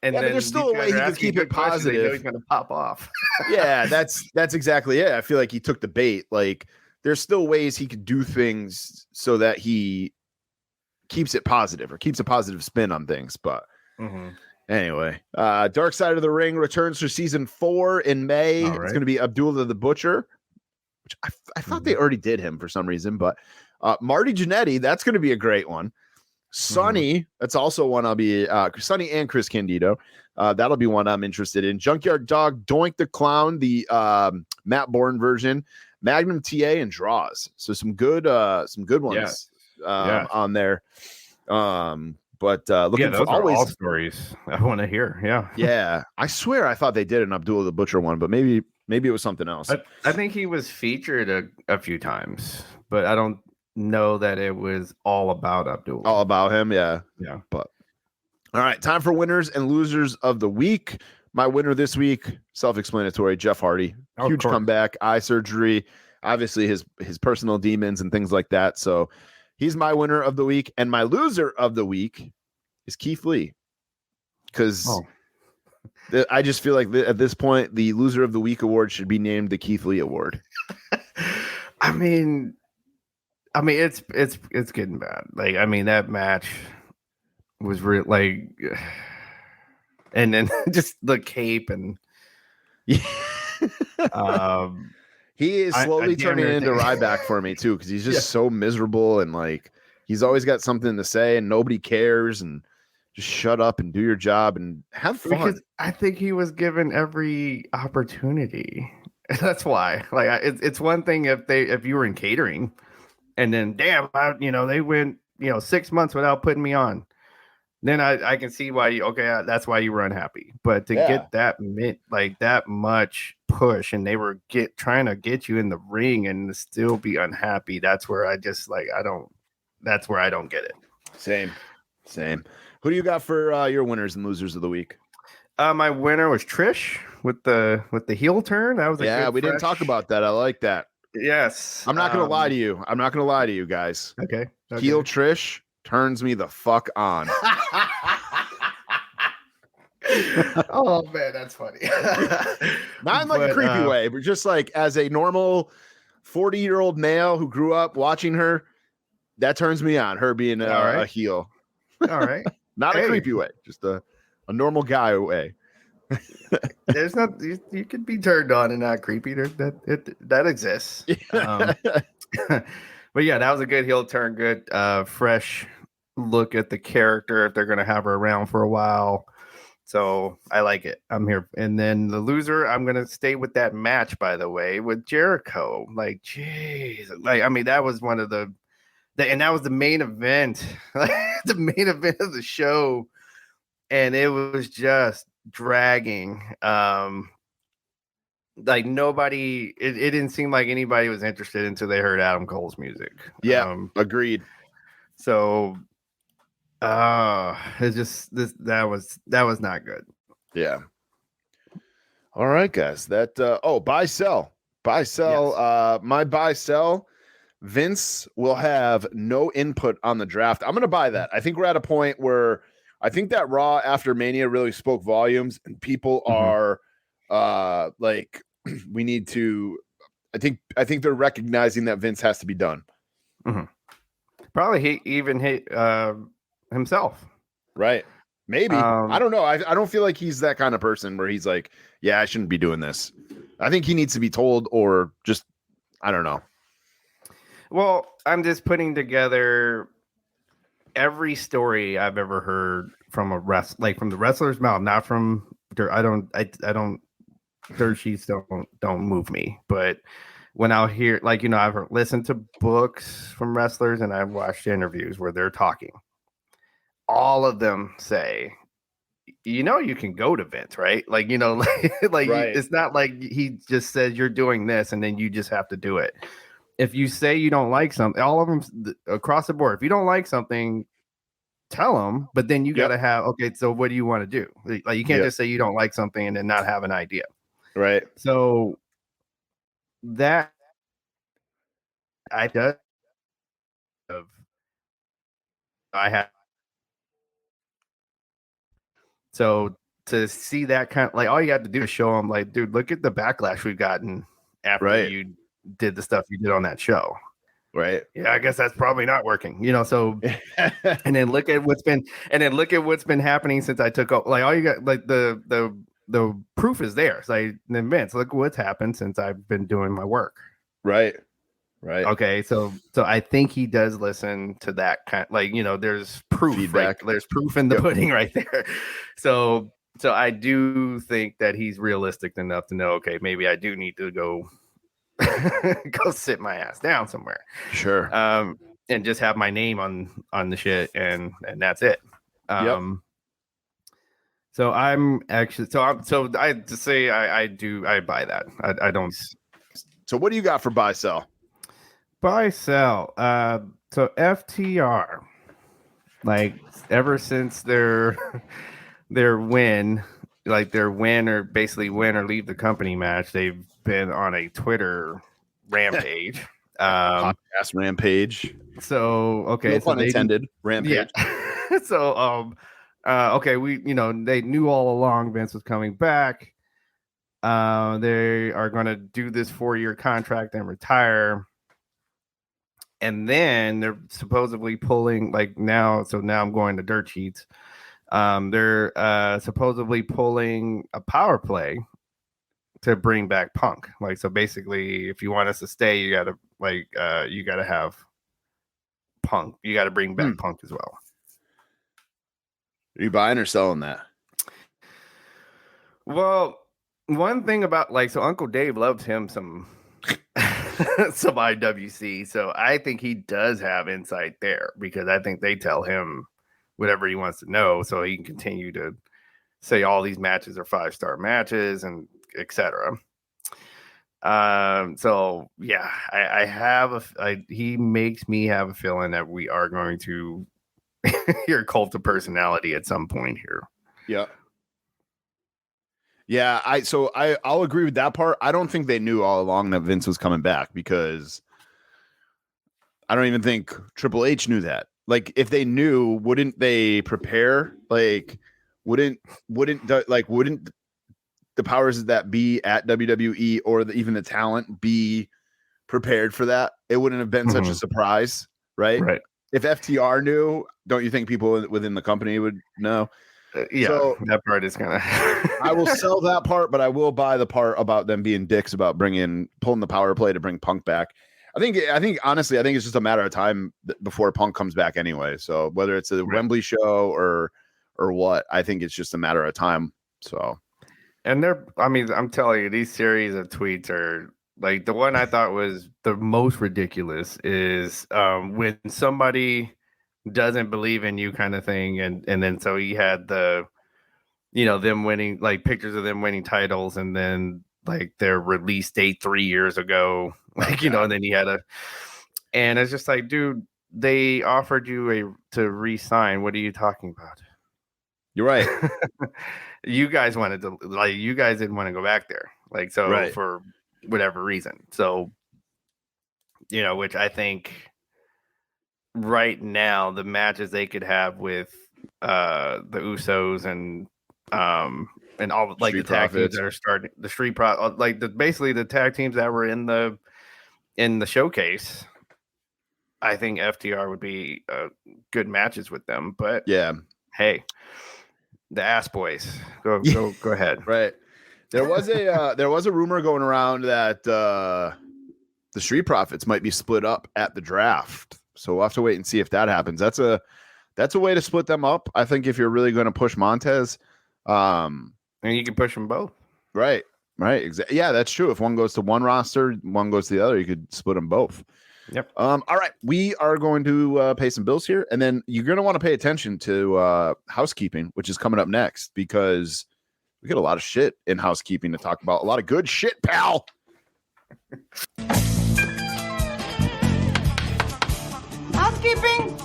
[SPEAKER 4] and then
[SPEAKER 3] there's still a way he could keep it positive.
[SPEAKER 4] He's going to pop off.
[SPEAKER 3] Yeah, that's exactly it. I feel like he took the bait. Like, there's still ways he could do things so that he keeps it positive or keeps a positive spin on things. But anyway, Dark Side of the Ring returns for season 4 in May. Right. It's going to be Abdullah the Butcher, which I thought they already did him for some reason, but Marty Jannetty, that's going to be a great one. Sonny, that's also one I'll be Sonny and Chris Candido. That'll be one I'm interested in. Junkyard Dog, Doink the Clown, the Matt Bourne version, Magnum TA, and Draws. So some good ones on there. But But looking
[SPEAKER 4] those
[SPEAKER 3] for
[SPEAKER 4] are
[SPEAKER 3] always
[SPEAKER 4] all stories I want to hear. Yeah.
[SPEAKER 3] Yeah, I swear I thought they did an Abdullah the Butcher one, but maybe it was something else.
[SPEAKER 4] I think he was featured a few times, but I don't know that it was all about Abdullah.
[SPEAKER 3] All about him, yeah.
[SPEAKER 4] Yeah.
[SPEAKER 3] But all right, time for winners and losers of the week. My winner this week, self-explanatory, Jeff Hardy. Huge comeback, eye surgery, obviously his personal demons and things like that. So he's my winner of the week. And my loser of the week is Keith Lee. Because I just feel like at this point, the loser of the week award should be named the Keith Lee Award.
[SPEAKER 4] I mean, it's getting bad. Like, I mean, that match was real, like, and then just the cape and
[SPEAKER 3] he is slowly turning into Ryback for me too, because he's just so miserable and like he's always got something to say and nobody cares and just shut up and do your job and have fun.
[SPEAKER 4] Because I think he was given every opportunity. That's why. Like, it's one thing if you were in catering, and then they went 6 months without putting me on. Then I can see why that's why you were unhappy. But to get that much push, and they were trying to get you in the ring and still be unhappy, that's where I just that's where I don't get it.
[SPEAKER 3] Same. Who do you got for your winners and losers of the week?
[SPEAKER 4] My winner was Trish with the heel turn. That was
[SPEAKER 3] we didn't talk about that. I like that.
[SPEAKER 4] Yes.
[SPEAKER 3] I'm not gonna lie to you. I'm not gonna lie to you guys.
[SPEAKER 4] Okay.
[SPEAKER 3] Heel Trish turns me the fuck on.
[SPEAKER 4] Oh man, that's funny.
[SPEAKER 3] Not in like a creepy way, but just like as a normal 40-year-old male who grew up watching her, that turns me on. Her being a heel.
[SPEAKER 4] All right.
[SPEAKER 3] Not a creepy way, just a normal guy way.
[SPEAKER 4] There's not you could be turned on and not creepy. That exists. But yeah, that was a good heel turn. Good, fresh look at the character if they're going to have her around for a while. So I like it. I'm here. And then the loser, I'm going to stay with that match, by the way, with Jericho. Like, jeez. Like, I mean, that was one of and that was the main event, the main event of the show. And it was just dragging. Like nobody, it didn't seem like anybody was interested until they heard Adam Cole's music.
[SPEAKER 3] Yeah, agreed.
[SPEAKER 4] So, it's just that was not good.
[SPEAKER 3] Yeah. All right, guys. That buy sell. Yes. My buy sell. Vince will have no input on the draft. I'm gonna buy that. I think we're at a point where I think that Raw after Mania really spoke volumes, and people are like, we need to. I think they're recognizing that Vince has to be done.
[SPEAKER 4] Mm-hmm. Probably he even hate himself,
[SPEAKER 3] right? Maybe I don't know. I don't feel like he's that kind of person where he's like, yeah, I shouldn't be doing this. I think he needs to be told, or just I don't know.
[SPEAKER 4] Well, I'm just putting together every story I've ever heard from from the wrestler's mouth, not from I don't dirt sheets don't move me, but when I'll hear I've listened to books from wrestlers and I've watched interviews where they're talking. All of them say, you can go to Vince, right? Right. It's not like he just says you're doing this and then you just have to do it. If you say you don't like something, all of them across the board, if you don't like something, tell them, but then you got to have, okay, so what do you want to do? Like you can't just say you don't like something and then not have an idea.
[SPEAKER 3] Right.
[SPEAKER 4] So that I have. So to see that kind of all you got to do is show them dude, look at the backlash we've gotten after you did the stuff you did on that show.
[SPEAKER 3] Right.
[SPEAKER 4] Yeah, I guess that's probably not working. So and then look at what's been happening since I took over. All you got the proof is there. It's then Vince, look what's happened since I've been doing my work.
[SPEAKER 3] Right.
[SPEAKER 4] Okay. So I think he does listen to that kind there's proof.
[SPEAKER 3] Feedback.
[SPEAKER 4] Right? There's proof in the pudding right there. So I do think that he's realistic enough to know, okay, maybe I do need to go sit my ass down somewhere.
[SPEAKER 3] Sure.
[SPEAKER 4] And just have my name on the shit and that's it. So I'm actually I to say I buy that. I don't.
[SPEAKER 3] So what do you got for buy sell?
[SPEAKER 4] Buy sell. So FTR, like ever since their win, like their win or leave the company match, they've been on a Twitter rampage.
[SPEAKER 3] Podcast rampage.
[SPEAKER 4] So okay,
[SPEAKER 3] No
[SPEAKER 4] so
[SPEAKER 3] pun intended. Rampage.
[SPEAKER 4] Yeah. So okay, they knew all along Vince was coming back. They are going to do this 4-year contract and retire. And then they're supposedly pulling now I'm going to dirt sheets. They're supposedly pulling a power play to bring back Punk. So basically, if you want us to stay, you got to have Punk. You got to bring back Punk as well.
[SPEAKER 3] Are you buying or selling that?
[SPEAKER 4] Well, one thing about so Uncle Dave loved him some some IWC, so I think he does have insight there because I think they tell him whatever he wants to know, so he can continue to say all these matches are 5-star matches and etc. So yeah, he makes me have a feeling that we are going to hear Cult of Personality at some point here.
[SPEAKER 3] Yeah. Yeah, I'll agree with that part. I don't think they knew all along that Vince was coming back because I don't even think Triple H knew that. If they knew, wouldn't they prepare? Wouldn't the powers that be at WWE or even the talent be prepared for that? It wouldn't have been such a surprise, right?
[SPEAKER 4] Right.
[SPEAKER 3] If FTR knew, don't you think people within the company would know?
[SPEAKER 4] Yeah, so, that part is kind of.
[SPEAKER 3] I will sell that part, but I will buy the part about them being dicks about pulling the power play to bring Punk back. I think honestly, it's just a matter of time before Punk comes back anyway. So whether it's a Wembley show or what, I think it's just a matter of time. So,
[SPEAKER 4] and I'm telling you, these series of tweets are the one I thought was the most ridiculous is when somebody doesn't believe in you kind of thing, and then so he had the them winning pictures of them winning titles and then their release date 3 years ago and then he had and it's just dude, they offered you to re-sign. What are you talking about?
[SPEAKER 3] You're right.
[SPEAKER 4] You guys wanted to you guys didn't want to go back there for whatever reason, so which I think right now the matches they could have with the Usos and all the tag teams that are starting the Street Pro basically the tag teams that were in the showcase, I think FTR would be good matches with them. But
[SPEAKER 3] yeah,
[SPEAKER 4] hey, the Ass Boys, go ahead.
[SPEAKER 3] Right. There was a rumor going around that the Street Profits might be split up at the draft. So we'll have to wait and see if that happens. That's a way to split them up. I think if you're really going to push Montez,
[SPEAKER 4] and you can push them both.
[SPEAKER 3] Right. Exactly. Yeah, that's true. If one goes to one roster, one goes to the other, you could split them both.
[SPEAKER 4] Yep.
[SPEAKER 3] All right. We are going to pay some bills here, and then you're going to want to pay attention to housekeeping, which is coming up next because we got a lot of shit in housekeeping to talk about. A lot of good shit, pal.
[SPEAKER 5] Housekeeping?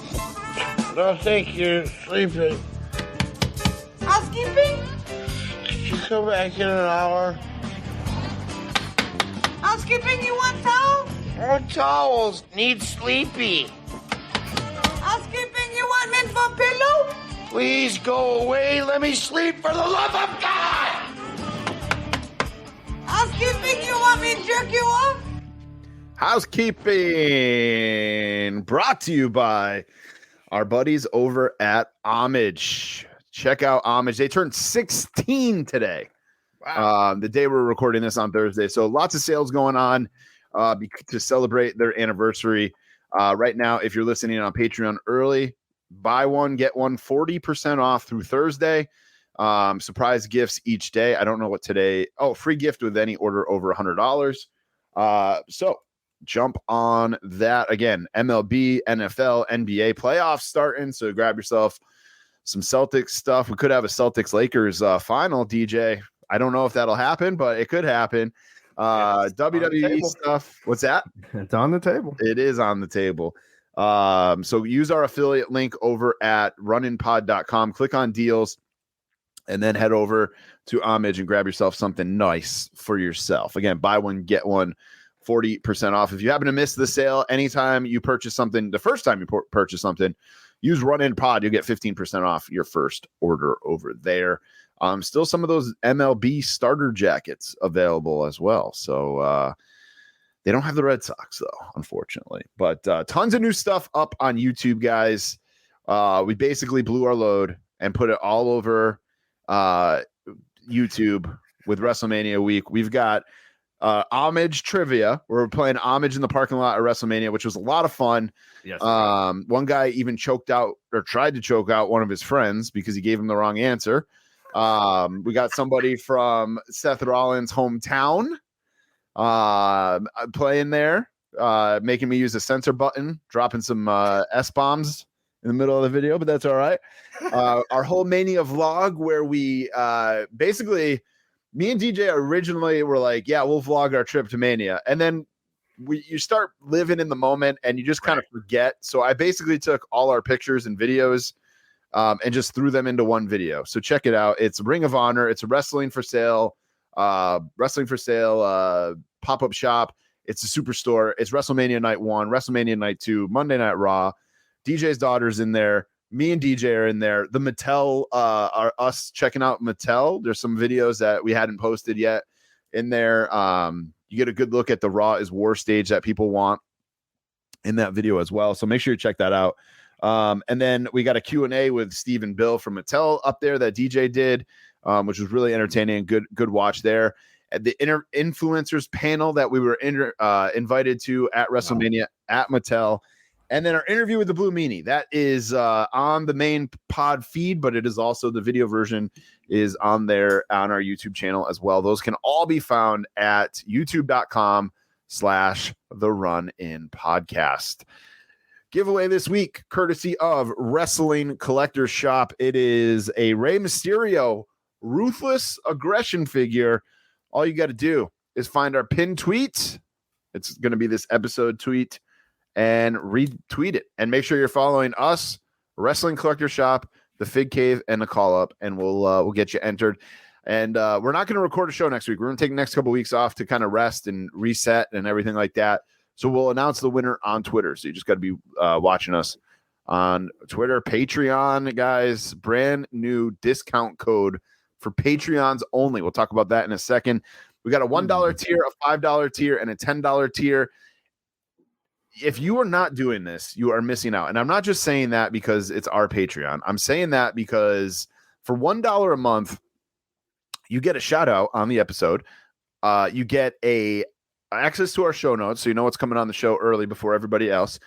[SPEAKER 6] No, thank you. Sleeping.
[SPEAKER 5] Housekeeping?
[SPEAKER 6] Could you come back in an hour?
[SPEAKER 5] Housekeeping, you want towels?
[SPEAKER 6] More towels. Need sleepy.
[SPEAKER 5] Housekeeping, you want mint for pillow?
[SPEAKER 6] Please go away. Let me sleep for the love of God.
[SPEAKER 5] Housekeeping, you want me to jerk you off?
[SPEAKER 3] Housekeeping brought to you by our buddies over at Homage. Check out Homage. They turned 16 today. Wow. The day we're recording this on Thursday. So lots of sales going on to celebrate their anniversary. Right now, if you're listening on Patreon early, buy one, get one 40% off through Thursday. Surprise gifts each day. I don't know what today. Oh, free gift with any order over $100. So jump on that. Again, MLB, NFL, NBA playoffs starting. So grab yourself some Celtics stuff. We could have a Celtics Lakers final, DJ. I don't know if that'll happen, but it could happen. WWE stuff. What's that?
[SPEAKER 4] It's on the table.
[SPEAKER 3] It is on the table. So use our affiliate link over at runinpod.com. Click on deals and then head over to Homage and grab yourself something nice for yourself. Again, buy one, get one, 40% off. If you happen to miss the sale, anytime you purchase something, the first time you purchase something, use Run In Pod. You'll get 15% off your first order over there. Still some of those MLB starter jackets available as well. So they don't have the Red Sox, though, unfortunately. But tons of new stuff up on YouTube, guys. We basically blew our load and put it all over YouTube with WrestleMania week. We've got Homage trivia. We're playing Homage in the parking lot at WrestleMania, which was a lot of fun.
[SPEAKER 4] Yes.
[SPEAKER 3] One guy even choked out or tried to choke out one of his friends because he gave him the wrong answer. We got somebody from Seth Rollins' hometown playing there, making me use a censor button, dropping some S-bombs in the middle of the video, but that's all right. Our whole Mania vlog where we basically, me and DJ originally were like, yeah, we'll vlog our trip to Mania. And then you start living in the moment and you just kind of forget. So I basically took all our pictures and videos and just threw them into one video. So check it out. It's Ring of Honor. It's a wrestling for sale pop-up shop. It's a superstore. It's WrestleMania night 1, WrestleMania night 2, Monday Night Raw. DJ's daughter's in there. Me and DJ are in there. The Mattel are us checking out Mattel. There's some videos that we hadn't posted yet in there. You get a good look at the Raw is War stage that people want in that video as well. So make sure you check that out. And then we got a Q&A with Steve and Bill from Mattel up there that DJ did, which was really entertaining. Good watch there. At the influencers panel that we were invited to at WrestleMania at Mattel. And then our interview with the Blue Meanie, that is on the main pod feed, but it is also the video version is on there on our YouTube channel as well. Those can all be found at youtube.com/The Run In Podcast. Giveaway this week, courtesy of Wrestling Collector's Shop. It is a Rey Mysterio Ruthless Aggression figure. All you got to do is find our pinned tweet. It's going to be this episode tweet. And retweet it, and make sure you're following us, Wrestling Collector Shop, the Fig Cave, and the Call Up, and we'll get you entered. And we're not going to record a show next week. We're going to take the next couple of weeks off to kind of rest and reset and everything like that. So we'll announce the winner on Twitter. So you just got to be watching us on Twitter, Patreon, guys. Brand new discount code for Patreons only. We'll talk about that in a second. We got a $1 tier, a $5 tier, and a $10 tier. If you are not doing this, you are missing out. And I'm not just saying that because it's our Patreon. I'm saying that because for $1 a month, you get a shout out on the episode. You get access to our show notes, so you know what's coming on the show early before everybody else.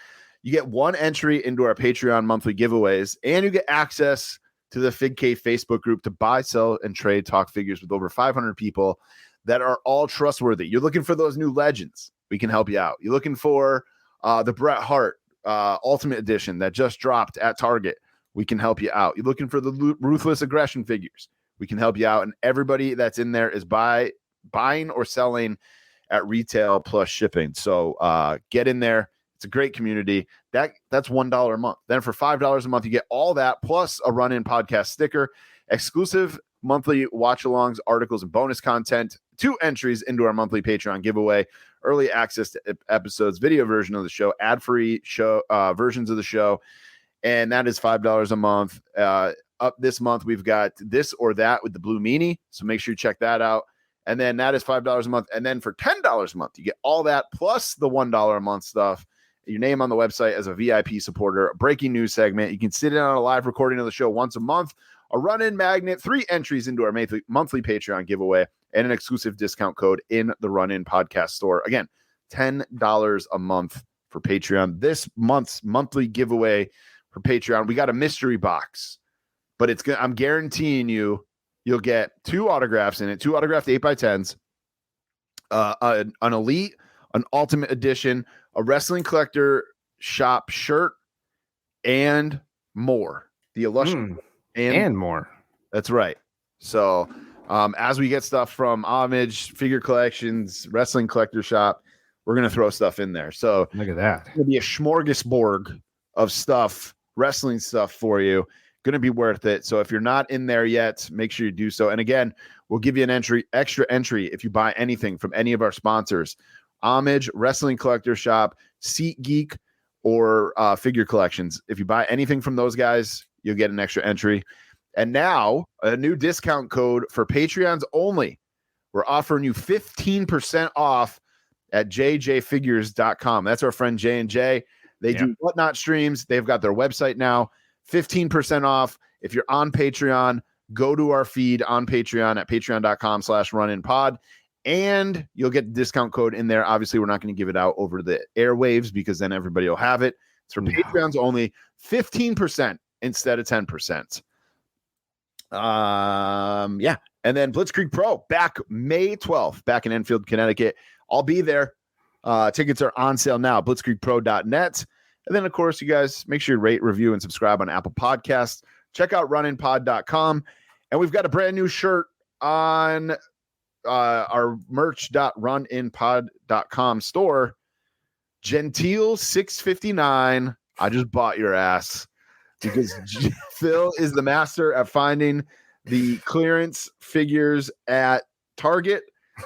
[SPEAKER 3] You get one entry into our Patreon monthly giveaways, and you get access to the Fig Cave Facebook group to buy, sell, and trade talk figures with over 500 people that are all trustworthy. You're looking for those new legends. We can help you out. You're looking for the Bret Hart Ultimate Edition that just dropped at Target. We can help you out. You're looking for the Ruthless Aggression figures. We can help you out. And everybody that's in there is buying or selling at retail plus shipping. So get in there. It's a great community. That's $1 a month. Then for $5 a month, you get all that plus a Run In Podcast sticker, exclusive monthly watch-alongs, articles, and bonus content, 2 entries into our monthly Patreon giveaway, early access to episodes, video version of the show, ad-free show versions of the show, and that is $5 a month. Up this month, we've got This or That with the Blue Meanie, so make sure you check that out. And then that is $5 a month. And then for $10 a month, you get all that plus the $1 a month stuff. Your name on the website as a VIP supporter, a breaking news segment. You can sit in on a live recording of the show once a month, a run-in magnet, 3 entries into our monthly Patreon giveaway, and an exclusive discount code in the Run In Podcast store. Again, $10 a month for Patreon. This month's monthly giveaway for Patreon, we got a mystery box, but I'm guaranteeing you'll get 2 autographs in it, 2 autographed 8x10s, an Elite, an Ultimate Edition, a Wrestling Collector Shop shirt, and more. The
[SPEAKER 4] and more.
[SPEAKER 3] That's right. So as we get stuff from Homage, Figure Collections, Wrestling Collector Shop, we're going to throw stuff in there. So
[SPEAKER 4] Look at that.
[SPEAKER 3] it's going to be a smorgasbord of stuff, wrestling stuff for you. Going to be worth it. So if you're not in there yet, make sure you do so. And again, we'll give you an extra entry if you buy anything from any of our sponsors: Homage, Wrestling Collector Shop, SeatGeek, or Figure Collections. If you buy anything from those guys, you'll get an extra entry. And now a new discount code for Patreons only. We're offering you 15% off at jjfigures.com. That's our friend J&J. They do Whatnot streams. They've got their website now. 15% off. If you're on Patreon, go to our feed on Patreon at patreon.com/runinpod, and you'll get the discount code in there. Obviously, we're not going to give it out over the airwaves because then everybody will have it. It's for Patreons only. 15% instead of 10%. Yeah. And then Blitzkrieg Pro back May 12th, back in Enfield, Connecticut. I'll be there. Tickets are on sale now, blitzkriegpro.net. And then, of course, you guys make sure you rate, review, and subscribe on Apple Podcasts. Check out runinpod.com. And we've got a brand new shirt on our merch.runinpod.com store. Gentile 659. I just bought your ass because Phil is the master at finding the clearance figures at Target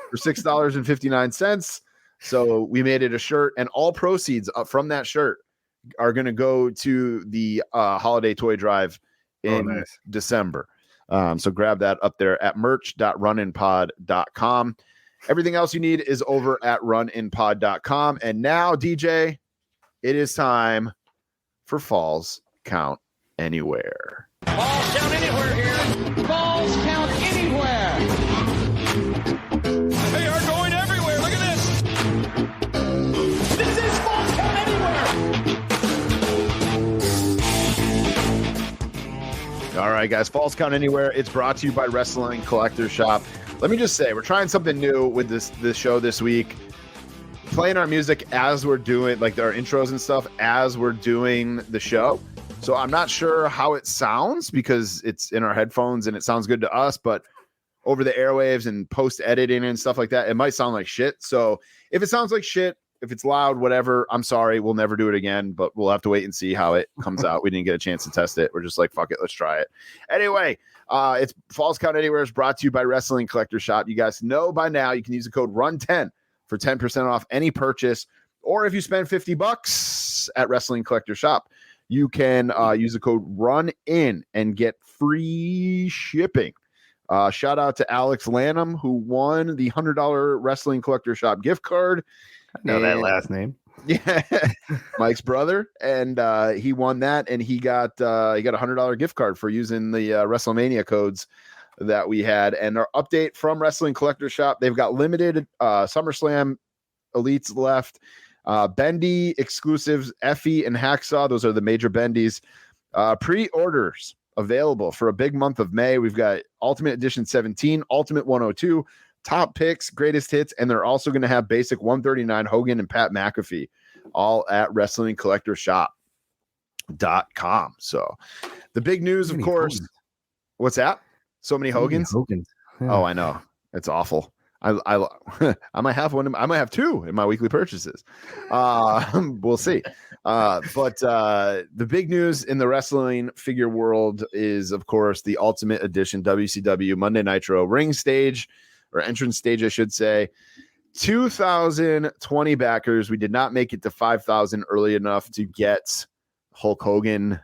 [SPEAKER 3] for $6.59. So we made it a shirt, and all proceeds from that shirt are going to go to the holiday toy drive in December. So grab that up there at merch.runinpod.com. Everything else you need is over at runinpod.com. And now, DJ, it is time for Falls Count Anywhere.
[SPEAKER 6] Balls count anywhere here. Balls count anywhere. They are going everywhere. Look at this. This is Balls Count Anywhere.
[SPEAKER 3] All right, guys. Falls Count Anywhere. It's brought to you by Wrestling Collector Shop. Let me just say, we're trying something new with this show this week. Playing our music as we're doing, like our intros and stuff, as we're doing the show. So I'm not sure how it sounds because it's in our headphones and it sounds good to us, but over the airwaves and post editing and stuff like that, it might sound like shit. So if it sounds like shit, if it's loud, whatever, I'm sorry. We'll never do it again, but we'll have to wait and see how it comes out. We didn't get a chance to test it. We're just like, fuck it. Let's try it. Anyway, it's Falls Count Anywhere is brought to you by Wrestling Collector Shop. You guys know by now you can use the code RUN10 for 10% off any purchase. Or if you spend $50 at Wrestling Collector Shop, you can use the code RUNIN and get free shipping. Shout out to Alex Lanham, who won the $100 Wrestling Collector Shop gift card.
[SPEAKER 4] I know that last name.
[SPEAKER 3] Yeah, Mike's brother, and he won that, and he got a $100 gift card for using the Wrestlemania codes that we had. And our update from Wrestling Collector Shop: they've got limited SummerSlam elites left. Bendy exclusives, Effie and Hacksaw. Those are the major Bendies. Pre-orders available for a big month of May. We've got Ultimate Edition 17, Ultimate 102, Top Picks, Greatest Hits, and they're also going to have Basic 139 Hogan and Pat McAfee, all at WrestlingCollectorShop.com. So the big news, of course.
[SPEAKER 4] Hogans.
[SPEAKER 3] What's that? So many Hogans?
[SPEAKER 4] Hogans. Yeah.
[SPEAKER 3] Oh, I know. It's awful. I might have one. I might have two in my weekly purchases. We'll see. But the big news in the wrestling figure world is, of course, the Ultimate Edition WCW Monday Nitro ring stage, or entrance stage, I should say. 2,020 backers. We did not make it to 5,000 early enough to get Hulk Hogan.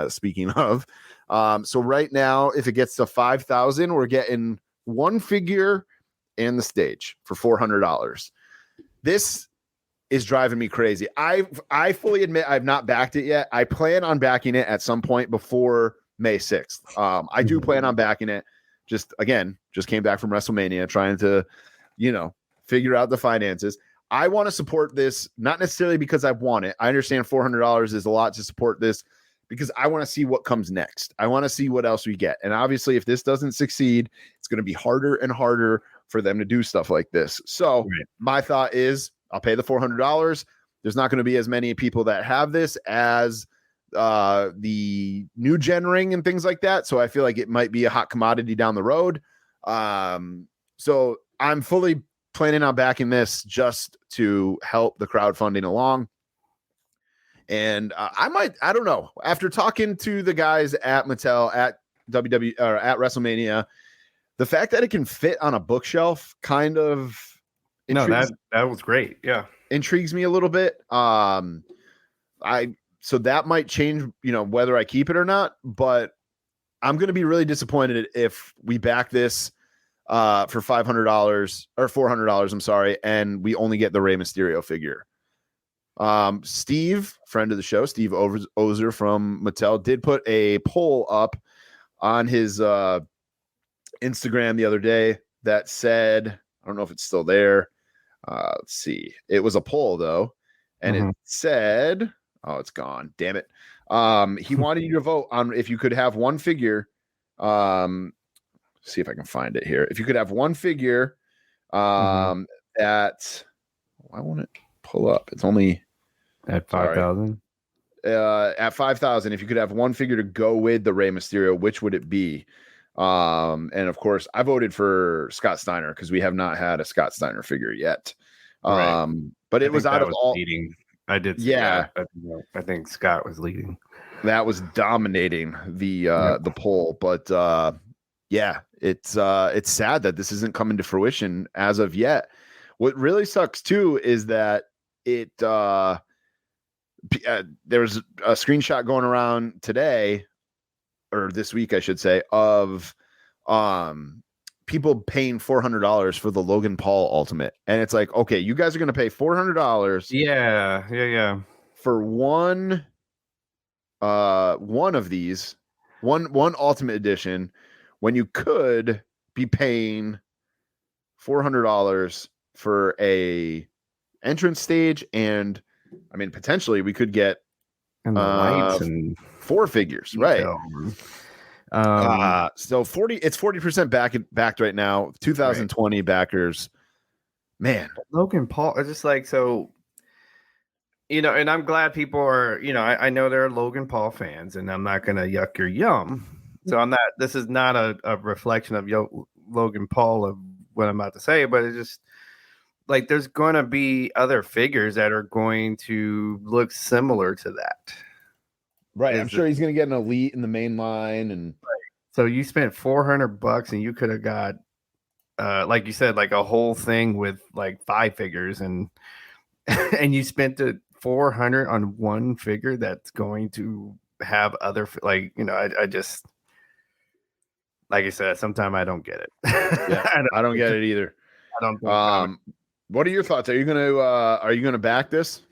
[SPEAKER 3] Speaking of, so right now, if it gets to 5,000, we're getting one figure and the stage for $400. This is driving me crazy. I fully admit I've not backed it yet. I plan on backing it at some point before May 6th. I do plan on backing it. Just came back from WrestleMania, trying to, figure out the finances. I want to support this, not necessarily because I want it. I understand $400 is a lot to support this because I want to see what comes next. I want to see what else we get. And obviously, if this doesn't succeed, it's going to be harder and harder for them to do stuff like this. So my thought is I'll pay the $400. There's not going to be as many people that have this as the new gen ring and things like that. So I feel like it might be a hot commodity down the road. So I'm fully planning on backing this just to help the crowdfunding along. And I don't know, after talking to the guys at Mattel, at WWE or at WrestleMania, the fact that it can fit on a bookshelf kind of
[SPEAKER 4] that was great. Yeah.
[SPEAKER 3] Intrigues me a little bit. So that might change, whether I keep it or not, but I'm going to be really disappointed if we back this for $500 or $400, I'm sorry, and we only get the Rey Mysterio figure. Steve, friend of the show, Steve Ozer from Mattel, did put a poll up on his Instagram the other day that said, I don't know if it's still there. Let's see. It was a poll though, and it said, oh, it's gone. Damn it. He wanted you to vote on if you could have one figure. See if I can find it here. If you could have one figure, that why won't it pull up? It's only
[SPEAKER 4] at 5,000.
[SPEAKER 3] At 5,000, if you could have one figure to go with the Rey Mysterio, which would it be? And of course, I voted for Scott Steiner because we have not had a Scott Steiner figure yet.
[SPEAKER 4] Right.
[SPEAKER 3] But it was out of all.
[SPEAKER 4] Leading. I did.
[SPEAKER 3] Yeah,
[SPEAKER 4] I think Scott was leading.
[SPEAKER 3] That was dominating the poll. But yeah, it's sad that this isn't coming to fruition as of yet. What really sucks too is that it there was a screenshot going around today, or this week, I should say, of people paying $400 for the Logan Paul Ultimate, and it's like, okay, you guys are going to pay $400,
[SPEAKER 4] yeah,
[SPEAKER 3] for one of these, one Ultimate Edition, when you could be paying $400 for a entrance stage, and I mean, potentially we could get
[SPEAKER 4] and the lights and
[SPEAKER 3] 4 figures, right? So 40% backed right now. 2020 backers, man.
[SPEAKER 4] Logan Paul is just like, so, and I'm glad people are, I know there are Logan Paul fans, and I'm not gonna yuck your yum. So this is not a reflection of Logan Paul of what I'm about to say, but it's just like there's going to be other figures that are going to look similar to that.
[SPEAKER 3] Right. I'm sure he's going to get an elite in the main line. And
[SPEAKER 4] so you spent $400 and you could have got, like you said, like a whole thing with like 5 figures, and you spent the $400 on one figure that's going to have other, I just, like I said, sometimes I don't get it.
[SPEAKER 3] Yeah, I don't get it either.
[SPEAKER 4] I don't.
[SPEAKER 3] What are your thoughts? Are you gonna back this?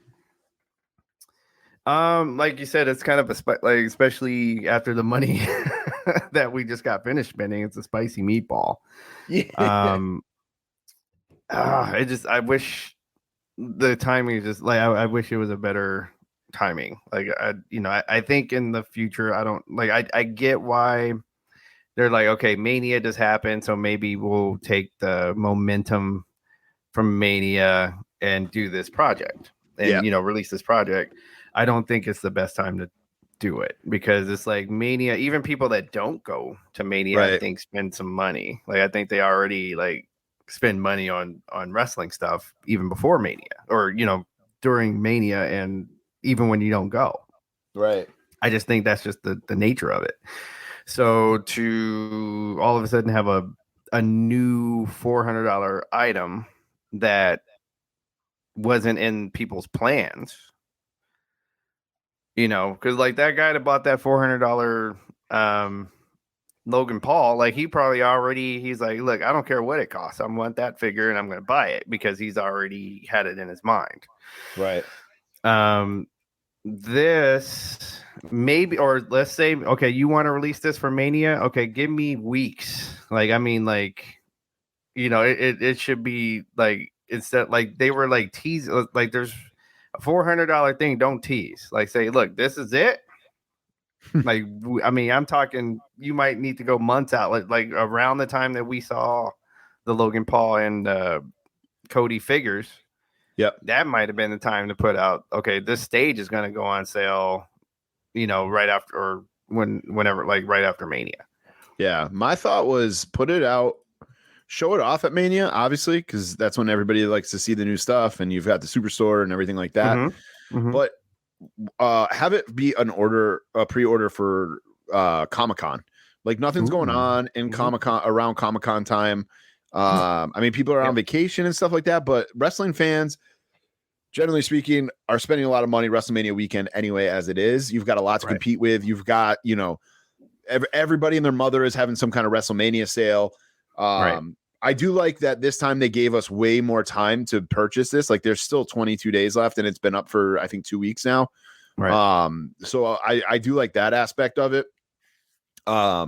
[SPEAKER 4] Like you said, it's kind of especially after the money that we just got finished spending, it's a spicy meatball.
[SPEAKER 3] Yeah.
[SPEAKER 4] I wish the timing is just like, I wish it was a better timing. Like, I think in the future, I get why they're like, okay, Mania just happened, so maybe we'll take the momentum from Mania and do this project and, release this project. I don't think it's the best time to do it, because it's like Mania, even people that don't go to Mania, right, I think spend some money. Like, I think they already spend money on wrestling stuff even before Mania, or, during Mania, and even when you don't go.
[SPEAKER 3] Right. I
[SPEAKER 4] just think that's just the nature of it. So to all of a sudden have a new $400 item that wasn't in people's plans, because like that guy that bought that $400 Logan Paul, like he's like, look, I don't care what it costs, I want that figure and I'm going to buy it, because he's already had it in his mind.
[SPEAKER 3] Right.
[SPEAKER 4] This maybe, or let's say, okay, you want to release this for Mania, okay, give me weeks. It should be like, instead, like they were like tease, like there's a $400 thing, don't tease, like say, look, this is it. I'm talking, you might need to go months out, like around the time that we saw the Logan Paul and Cody figures. Yep, that might have been the time to put out, okay, this stage is going to go on sale, right after or whenever, like right after Mania.
[SPEAKER 3] Yeah, my thought was put it out, show it off at Mania, obviously, because that's when everybody likes to see the new stuff, and you've got the Superstore and everything like that.
[SPEAKER 4] Mhm.
[SPEAKER 3] But have it be a pre-order for Comic-Con. Like nothing's going on in Comic-Con around Comic-Con time. I mean, people are on vacation and stuff like that, but wrestling fans, generally speaking, are spending a lot of money WrestleMania weekend anyway, as it is. You've got a lot to compete with. You've got, everybody and their mother is having some kind of WrestleMania sale. I do like that this time they gave us way more time to purchase this. Like there's still 22 days left and it's been up for, I think, 2 weeks now. So I do like that aspect of it. I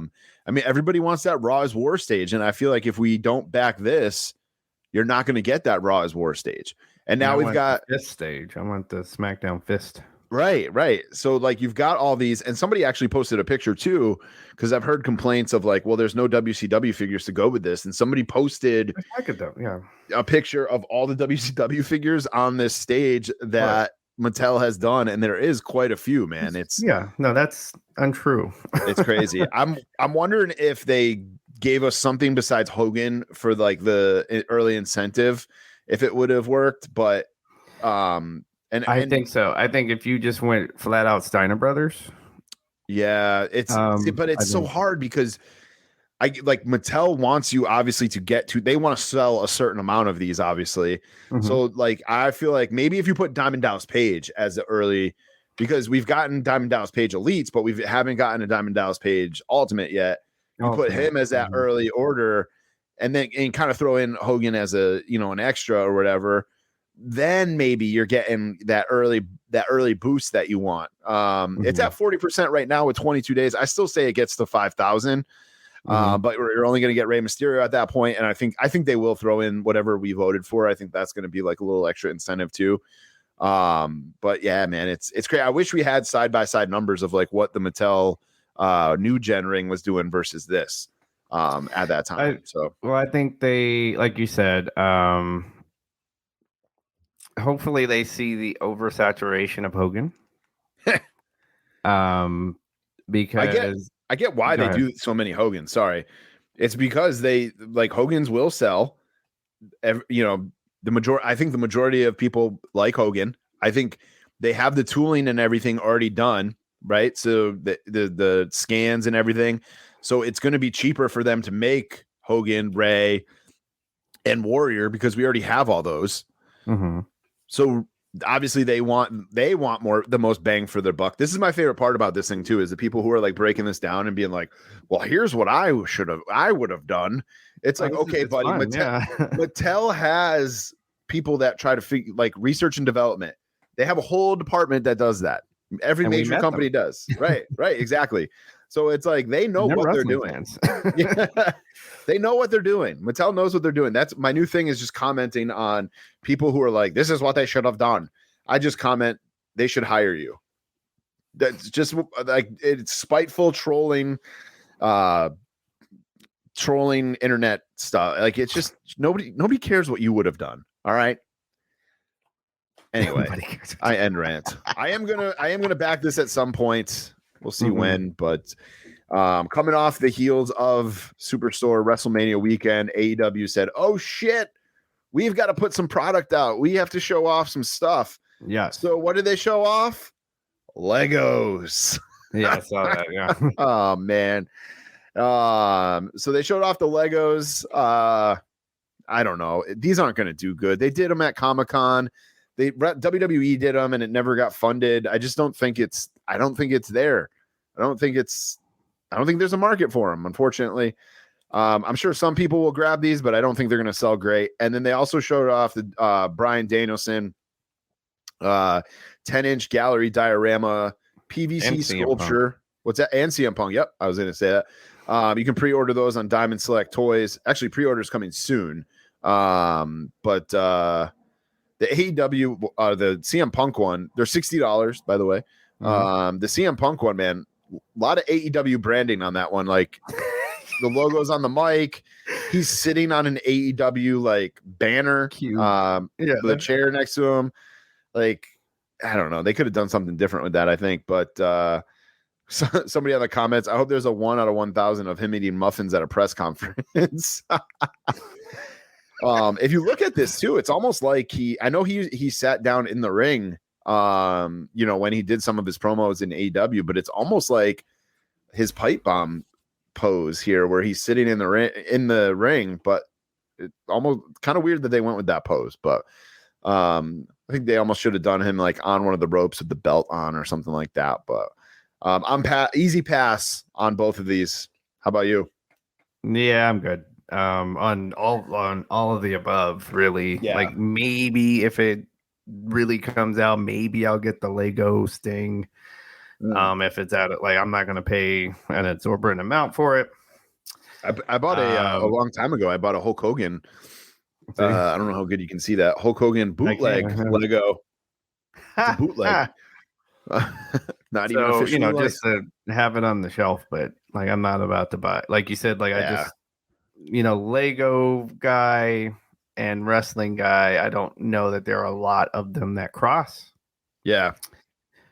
[SPEAKER 3] mean, everybody wants that Raw is War stage. And I feel like if we don't back this, you're not going to get that Raw is War stage. And now we've got
[SPEAKER 4] this stage. I want the SmackDown Fist.
[SPEAKER 3] Right. So like you've got all these, and somebody actually posted a picture too, because I've heard complaints of like, well, there's no WCW figures to go with this. And somebody posted a picture of all the WCW figures on this stage that Mattel has done, and there is quite a few, man.
[SPEAKER 4] That's untrue.
[SPEAKER 3] It's crazy. I'm wondering if they gave us something besides Hogan for like the early incentive, if it would have worked, but I
[SPEAKER 4] think so. I think if you just went flat out Steiner Brothers.
[SPEAKER 3] Yeah, it's so hard because Mattel wants you obviously to get to, they want to sell a certain amount of these, obviously. So like I feel like maybe if you put Diamond Dallas Page as the early, because we've gotten Diamond Dallas Page Elites, but we haven't gotten a Diamond Dallas Page Ultimate yet. You put him as that early order, and then kind of throw in Hogan as a an extra or whatever. Then maybe you're getting that early boost that you want. It's at 40% right now with 22 days. I still say it gets to 5,000, but you're only going to get Rey Mysterio at that point. And I think they will throw in whatever we voted for. I think that's going to be like a little extra incentive too. But yeah, man, it's great. I wish we had side by side numbers of like what the Mattel new gen ring was doing versus this at that time.
[SPEAKER 4] I think they, like you said, hopefully they see the oversaturation of Hogan. Because
[SPEAKER 3] I get why they do so many Hogans. Sorry. It's because they like Hogan's will sell. The majority, I think the majority of people like Hogan. I think they have the tooling and everything already done, right? So the scans and everything. So it's going to be cheaper for them to make Hogan, Ray, and Warrior because we already have all those. So obviously they want more, the most bang for their buck. This is my favorite part about this thing too, is the people who are like breaking this down and being like, well, here's what I would have done. It's like, okay, buddy, Mattel has people that try to figure like research and development. They have a whole department that does that. Every major company does. Right, exactly. So it's like they know what they're doing. They know what they're doing. Mattel knows what they're doing. That's my new thing, is just commenting on people who are like, this is what they should have done. I just comment, they should hire you. That's just like, it's spiteful trolling internet stuff. Like it's just nobody cares what you would have done. All right. Anyway, I end rant. I am gonna back this at some point. We'll see when, but coming off the heels of Superstore WrestleMania weekend, AEW said, oh shit, we've got to put some product out. We have to show off some stuff.
[SPEAKER 4] Yeah.
[SPEAKER 3] So what did they show off? Legos.
[SPEAKER 4] Yeah, I saw that. Yeah.
[SPEAKER 3] Oh man. So they showed off the Legos. I don't know. These aren't going to do good. They did them at Comic-Con. WWE did them and it never got funded. I don't think it's there. I don't think there's a market for them, unfortunately. I'm sure some people will grab these, but I don't think they're going to sell great. And then they also showed off the Bryan Danielson 10-inch gallery diorama PVC sculpture. What's that? And CM Punk. Yep, I was going to say that. You can pre-order those on Diamond Select Toys. Actually, pre-order's coming soon. But the AEW, the CM Punk one, they're $60, by the way. The CM Punk one, man, a lot of AEW branding on that one. Like the logo's on the mic. He's sitting on an AEW like banner. The chair next to him. Like, I don't know. They could have done something different with that, I think. But somebody in the comments, I hope there's a 1 out of 1,000 of him eating muffins at a press conference. If you look at this too, it's almost like I know he sat down in the ring, when he did some of his promos in AEW, but it's almost like his pipe bomb pose here where he's sitting in the ring, but it's almost kind of weird that they went with that pose, but I think they almost should have done him like on one of the ropes with the belt on or something like that. But I'm easy pass on both of these. How about you?
[SPEAKER 4] Yeah, I'm good. On all of the above, really.
[SPEAKER 3] Yeah.
[SPEAKER 4] Like maybe if it really comes out, maybe I'll get the Lego Sting. If it's out, like I'm not going to pay an exorbitant amount for it.
[SPEAKER 3] I bought a long time ago. I bought a Hulk Hogan. I don't know how good you can see that Hulk Hogan bootleg Lego. It's a bootleg. Not even officially,
[SPEAKER 4] just to have it on the shelf, but like I'm not about to buy. Like you said, like I just, Lego guy and wrestling guy. I don't know that there are a lot of them that cross.
[SPEAKER 3] Yeah.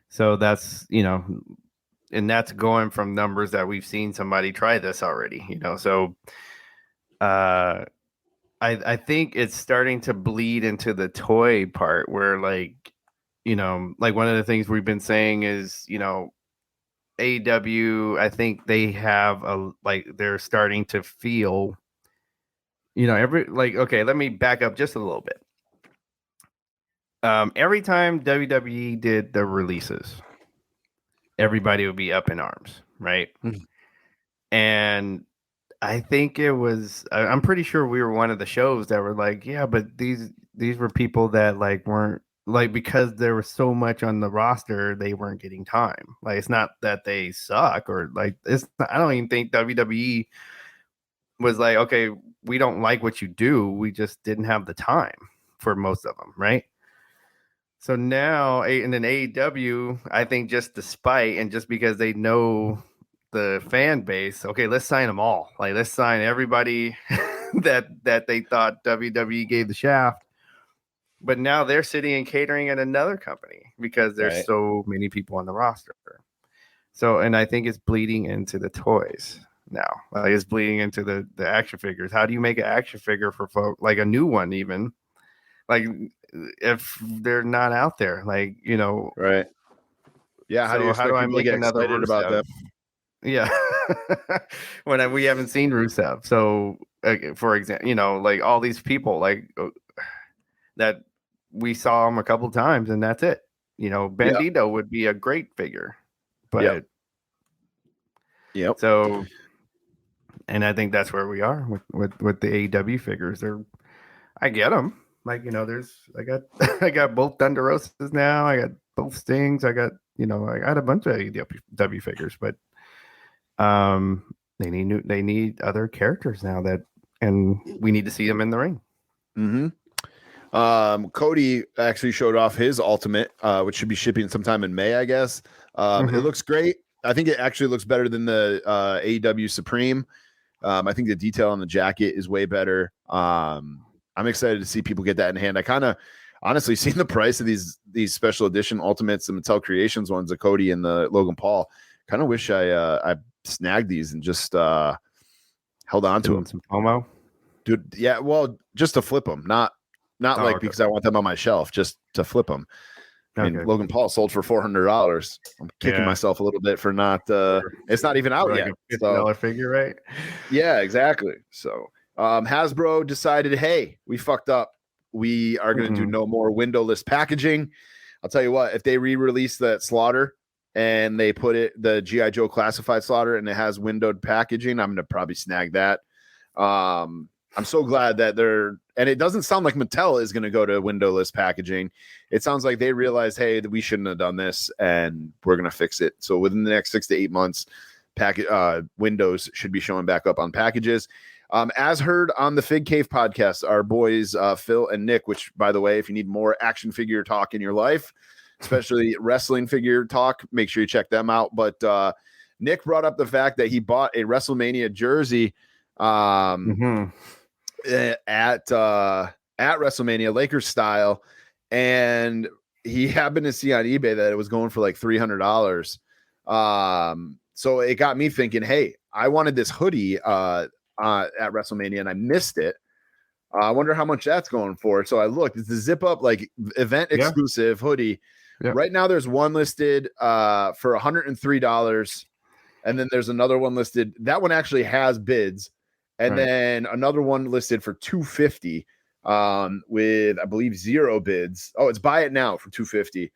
[SPEAKER 4] So that's and that's going from numbers that we've seen somebody try this already. So, I think it's starting to bleed into the toy part where like one of the things we've been saying is, AEW, I think they have they're starting to feel, okay, let me back up just a little bit. Every time WWE did the releases, everybody would be up in arms, right? Mm-hmm. And I think I'm pretty sure we were one of the shows that were like, yeah, but these were people that weren't because there was so much on the roster, they weren't getting time. Like, it's not that they suck or I don't even think WWE was like, okay, we don't like what you do. We just didn't have the time for most of them. Right. So now, and then AEW, I think just despite, and just because they know the fan base, okay, let's sign them all. Like, let's sign everybody that they thought WWE gave the shaft. But now they're sitting and catering at another company because there's so many people on the roster. So, and I think it's bleeding into the toys now. Like, it's bleeding into the action figures. How do you make an action figure for folk, like a new one even? Like, if they're not out there, right?
[SPEAKER 3] Yeah.
[SPEAKER 4] How do I make another Rusev?
[SPEAKER 3] About them?
[SPEAKER 4] Yeah. When we haven't seen Rusev. So, for example, all these people that we saw them a couple times and that's it. Bandito would be a great figure, but so, and I think that's where we are with the AEW figures. I get them. I got both Thunder Roses now. I got both Stings. I got a bunch of AEW figures, but they need other characters now and we need to see them in the ring.
[SPEAKER 3] Mm-hmm. Cody actually showed off his Ultimate, which should be shipping sometime in May, I guess. It looks great. I think it actually looks better than the AEW Supreme. I think the detail on the jacket is way better. I'm excited to see people get that in hand. I kind of honestly seen the price of these special edition Ultimates, the Mattel Creations ones, the Cody and the Logan Paul. Kind of wish I snagged these and just held on to them.
[SPEAKER 4] Some promo,
[SPEAKER 3] dude. Yeah, well, just to flip them, not because I want them on my shelf, just to flip them. I mean, Logan Paul sold for $400. I'm kicking myself a little bit for not. It's not even out yet.
[SPEAKER 4] A $50 figure, right?
[SPEAKER 3] Yeah, exactly. So Hasbro decided, hey, we fucked up. We are going to do no more windowless packaging. I'll tell you what, if they re-release that Slaughter and they put the G.I. Joe classified Slaughter and it has windowed packaging, I'm going to probably snag that. I'm so glad that and it doesn't sound like Mattel is going to go to windowless packaging. It sounds like they realized, hey, that we shouldn't have done this and we're going to fix it. So within the next 6 to 8 months, windows should be showing back up on packages. As heard on the Fig Cave podcast, our boys, Phil and Nick, which, by the way, if you need more action figure talk in your life, especially wrestling figure talk, make sure you check them out. But Nick brought up the fact that he bought a WrestleMania jersey at WrestleMania, Lakers style, and he happened to see on eBay that it was going for like $300. So it got me thinking, hey, I wanted this hoodie at WrestleMania and I missed it. I wonder how much that's going for. So I looked. It's a zip up like event exclusive hoodie.
[SPEAKER 4] Yep.
[SPEAKER 3] Right now there's one listed for $103, and then there's another one listed. That one actually has bids, and then another one listed for $250 with I believe 0 bids. Oh, it's buy it now for $250.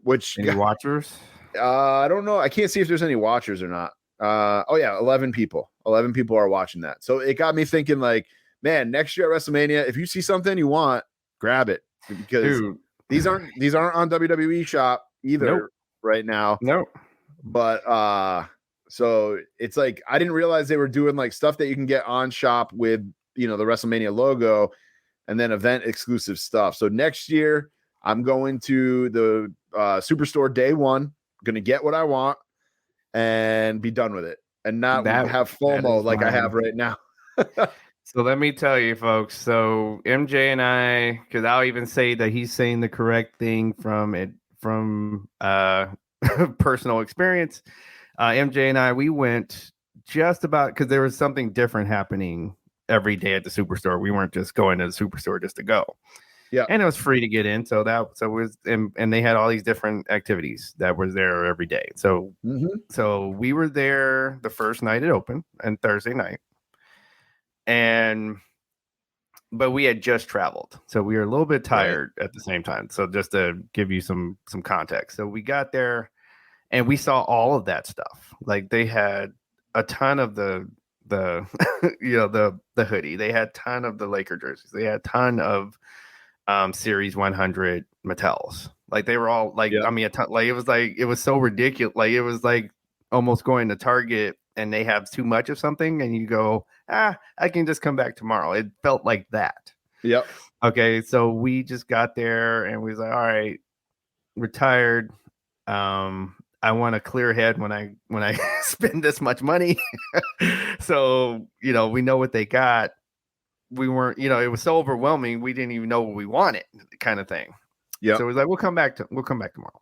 [SPEAKER 3] Which
[SPEAKER 4] any watchers?
[SPEAKER 3] I don't know. I can't see if there's any watchers or not. Oh yeah, 11 people. 11 people are watching that. So it got me thinking, like, man, next year at WrestleMania, if you see something you want, grab it, because these aren't on WWE Shop either right now.
[SPEAKER 4] No,
[SPEAKER 3] but so it's like I didn't realize they were doing like stuff that you can get on Shop with the WrestleMania logo, and then event exclusive stuff. So next year I'm going to the Superstore day one, gonna get what I want and be done with it, and not have FOMO like I have right now.
[SPEAKER 4] So let me tell you, folks. So MJ and I, because I'll even say that he's saying the correct thing from personal experience. MJ and I, we went just about because there was something different happening every day at the Superstore. We weren't just going to the Superstore just to go. Yeah, and it was free to get in. So it was, and they had all these different activities that was there every day. So so we were there the first night it opened, and Thursday night. But we had just traveled, so we were a little bit tired at the same time. So just to give you some context, so we got there and we saw all of that stuff. Like they had a ton of the the hoodie. They had a ton of the Laker jerseys. They had a ton of Series 100 Mattels. Like they were all like, I mean, a ton, like it was so ridiculous. Like it was like almost going to Target and they have too much of something and you go, I can just come back tomorrow. It felt like that.
[SPEAKER 3] Yep.
[SPEAKER 4] Okay. So we just got there and we was like, all right, retired. I want a clear head when I spend this much money. So, we know what they got. We weren't, it was so overwhelming. We didn't even know what we wanted, kind of thing. Yeah. So it was like, we'll come back tomorrow.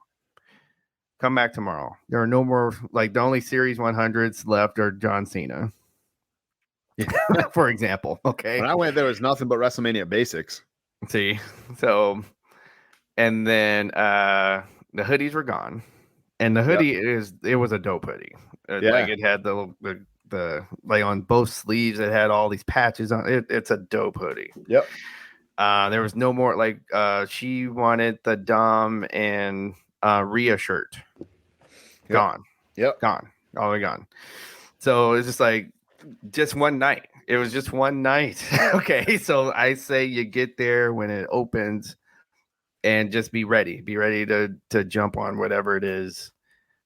[SPEAKER 4] Come back tomorrow. There are no more, like the only Series 100s left are John Cena. For example. Okay.
[SPEAKER 3] When I went, there was nothing but WrestleMania basics.
[SPEAKER 4] See, so, and then the hoodies were gone, and the hoodie it was a dope hoodie. Like it had the like on both sleeves, it had all these patches on it. It's a dope hoodie.
[SPEAKER 3] Yep.
[SPEAKER 4] There was no more like she wanted the Dom and Rhea shirt. Gone.
[SPEAKER 3] Yep.
[SPEAKER 4] Gone. All the way gone. So it's just like just one night. It was just one night. Okay. So I say you get there when it opens and just be ready. Be ready to jump on whatever it is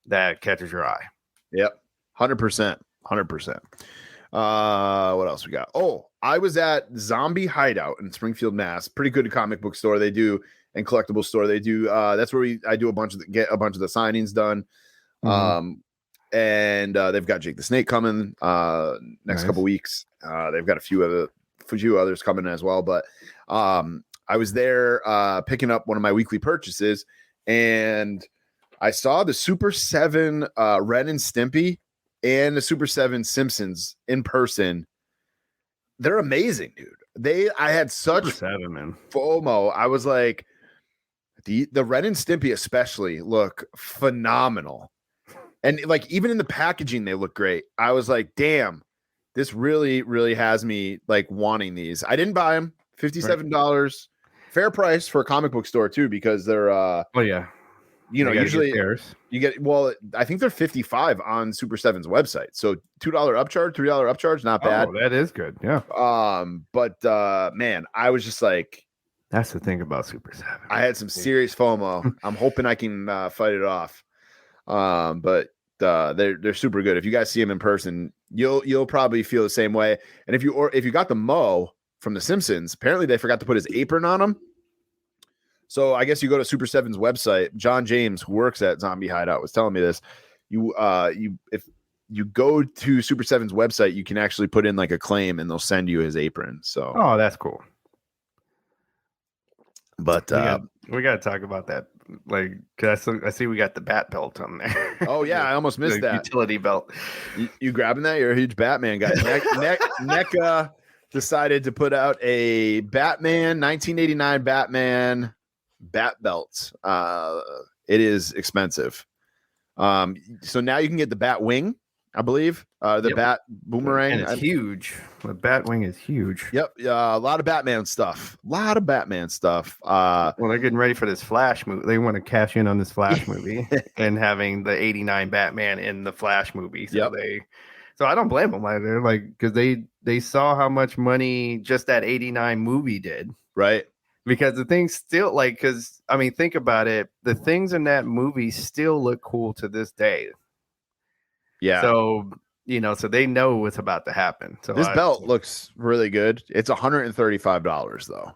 [SPEAKER 4] that catches your eye.
[SPEAKER 3] Yep. 100%. 100%. What else we got? Oh, I was at Zombie Hideout in Springfield, Mass. Pretty good comic book store. They do, and collectible store. They do. That's where I do get a bunch of the signings done. And they've got Jake the Snake coming next couple weeks. They've got a few others coming as well. But I was there picking up one of my weekly purchases, and I saw the Super 7 Ren and Stimpy and the Super 7 Simpsons in person. They're amazing, dude. I had such FOMO. I was like, the Ren and Stimpy especially look phenomenal. And like, even in the packaging, they look great. I was like, damn, this really, really has me like wanting these. I didn't buy them. $57. Fair price for a comic book store too, because they're usually you get, I think they're $55 on Super 7's website. So $2 upcharge, $3 upcharge, not bad.
[SPEAKER 4] Oh, that is good. Yeah.
[SPEAKER 3] But man, I was just like,
[SPEAKER 4] that's the thing about Super 7.
[SPEAKER 3] I had some serious FOMO. I'm hoping I can fight it off. But they're super good. If you guys see them in person, you'll probably feel the same way. And if you got the Mo from The Simpsons, apparently they forgot to put his apron on him. So I guess you go to Super 7's website. John James, who works at Zombie Hideout, was telling me this. If you go to Super 7's website, you can actually put in like a claim, and they'll send you his apron. So
[SPEAKER 4] that's cool.
[SPEAKER 3] But
[SPEAKER 4] we got to talk about that like, cause I see we got the bat belt on there.
[SPEAKER 3] Oh yeah, I almost missed
[SPEAKER 4] The
[SPEAKER 3] that.
[SPEAKER 4] utility belt.
[SPEAKER 3] You grabbing that? You're a huge Batman guy. NECA decided to put out a Batman 1989 Batman bat belt. It is expensive. So now you can get the bat wing, I believe. The bat boomerang.
[SPEAKER 4] And it's huge. The bat wing is huge.
[SPEAKER 3] Yep. A lot of Batman stuff. Well,
[SPEAKER 4] They're getting ready for this Flash movie. They want to cash in on this Flash movie and having the 89 Batman in the Flash movie. So so I don't blame them. They're like, because they saw how much money just that 89 movie did.
[SPEAKER 3] Right.
[SPEAKER 4] Because the things still because I mean, think about it. The things in that movie still look cool to this day.
[SPEAKER 3] Yeah.
[SPEAKER 4] So, so they know what's about to happen. So
[SPEAKER 3] this belt looks really good. It's $135 though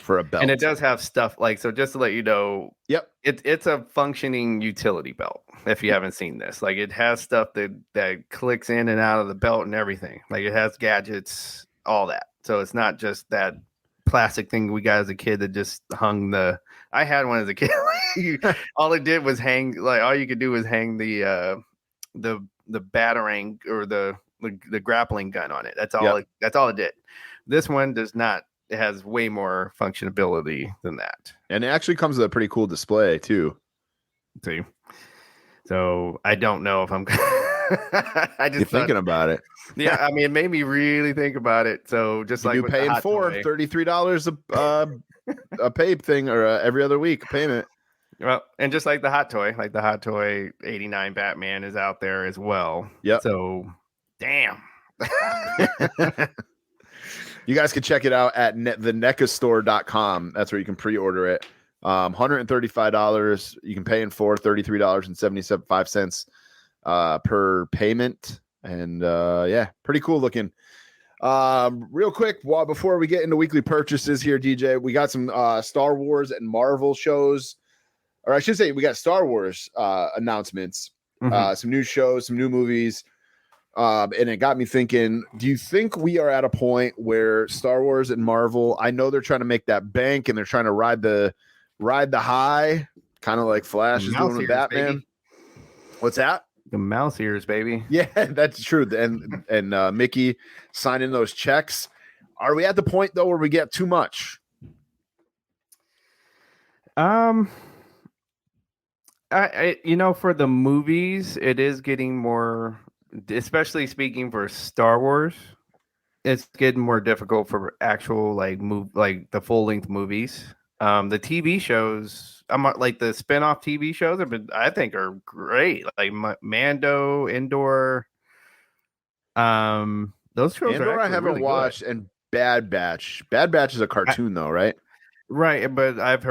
[SPEAKER 3] for a belt.
[SPEAKER 4] And it does have stuff so just to let you know, it's a functioning utility belt. If you haven't seen this, it has stuff that clicks in and out of the belt and everything. It has gadgets, all that. So it's not just that plastic thing we got as a kid that just hung I had one as a kid. All it did was hang, all you could do was hang the batarang or the grappling gun on it. That's all. That's all it did. This one does not. It has way more functionality than that,
[SPEAKER 3] and it actually comes with a pretty cool display too.
[SPEAKER 4] See, so I don't know if I'm.
[SPEAKER 3] You're thinking about it.
[SPEAKER 4] Yeah, I mean, it made me really think about it. So just
[SPEAKER 3] you paying for $33 a pay thing or every other week payment.
[SPEAKER 4] Well, and just like the hot toy 89 Batman is out there as well.
[SPEAKER 3] Yeah.
[SPEAKER 4] So, damn.
[SPEAKER 3] You guys can check it out at thenecastore.com. That's where you can pre-order it. $135. You can pay in for $33.75 per payment. And pretty cool looking. Real quick, before we get into weekly purchases here, DJ, we got some Star Wars and Marvel shows. Or I should say, we got Star Wars announcements, some new shows, some new movies. And it got me thinking, do you think we are at a point where Star Wars and Marvel, I know they're trying to make that bank and they're trying to ride the high, kind of like Flash is doing with Batman.
[SPEAKER 4] Baby.
[SPEAKER 3] What's that?
[SPEAKER 4] The mouse ears, baby.
[SPEAKER 3] Yeah, that's true. And Mickey signing those checks. Are we at the point, though, where we get too much?
[SPEAKER 4] I for the movies, it is getting more, especially speaking for Star Wars, it's getting more difficult for actual the full length movies. The TV shows, the spin-off TV shows I think are great. Like Mando, Endor. Those shows
[SPEAKER 3] Andor
[SPEAKER 4] are
[SPEAKER 3] I haven't
[SPEAKER 4] really
[SPEAKER 3] watched,
[SPEAKER 4] good.
[SPEAKER 3] and Bad Batch. Bad Batch is a cartoon, though, right?
[SPEAKER 4] Right, but I've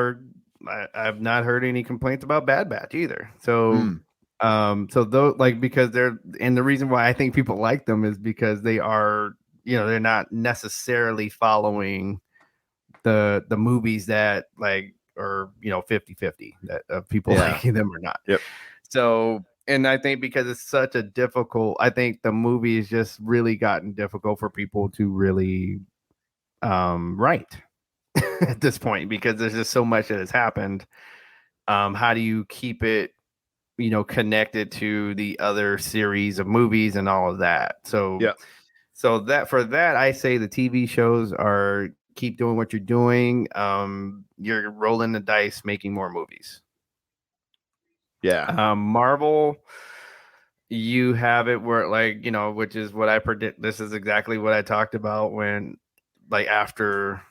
[SPEAKER 4] not heard any complaints about Bad Batch either. So, so though, because and the reason why I think people like them is because they are, they're not necessarily following the movies that are 50-50 that of people liking them or not.
[SPEAKER 3] Yep.
[SPEAKER 4] So, and I think because it's such a difficult, I think the movie has just really gotten difficult for people to really write at this point, because there's just so much that has happened. How do you keep it, connected to the other series of movies and all of that? So, so that I say the TV shows keep doing what you're doing. You're rolling the dice, making more movies.
[SPEAKER 3] Yeah.
[SPEAKER 4] Marvel, you have it where which is what I predict. This is exactly what I talked about when after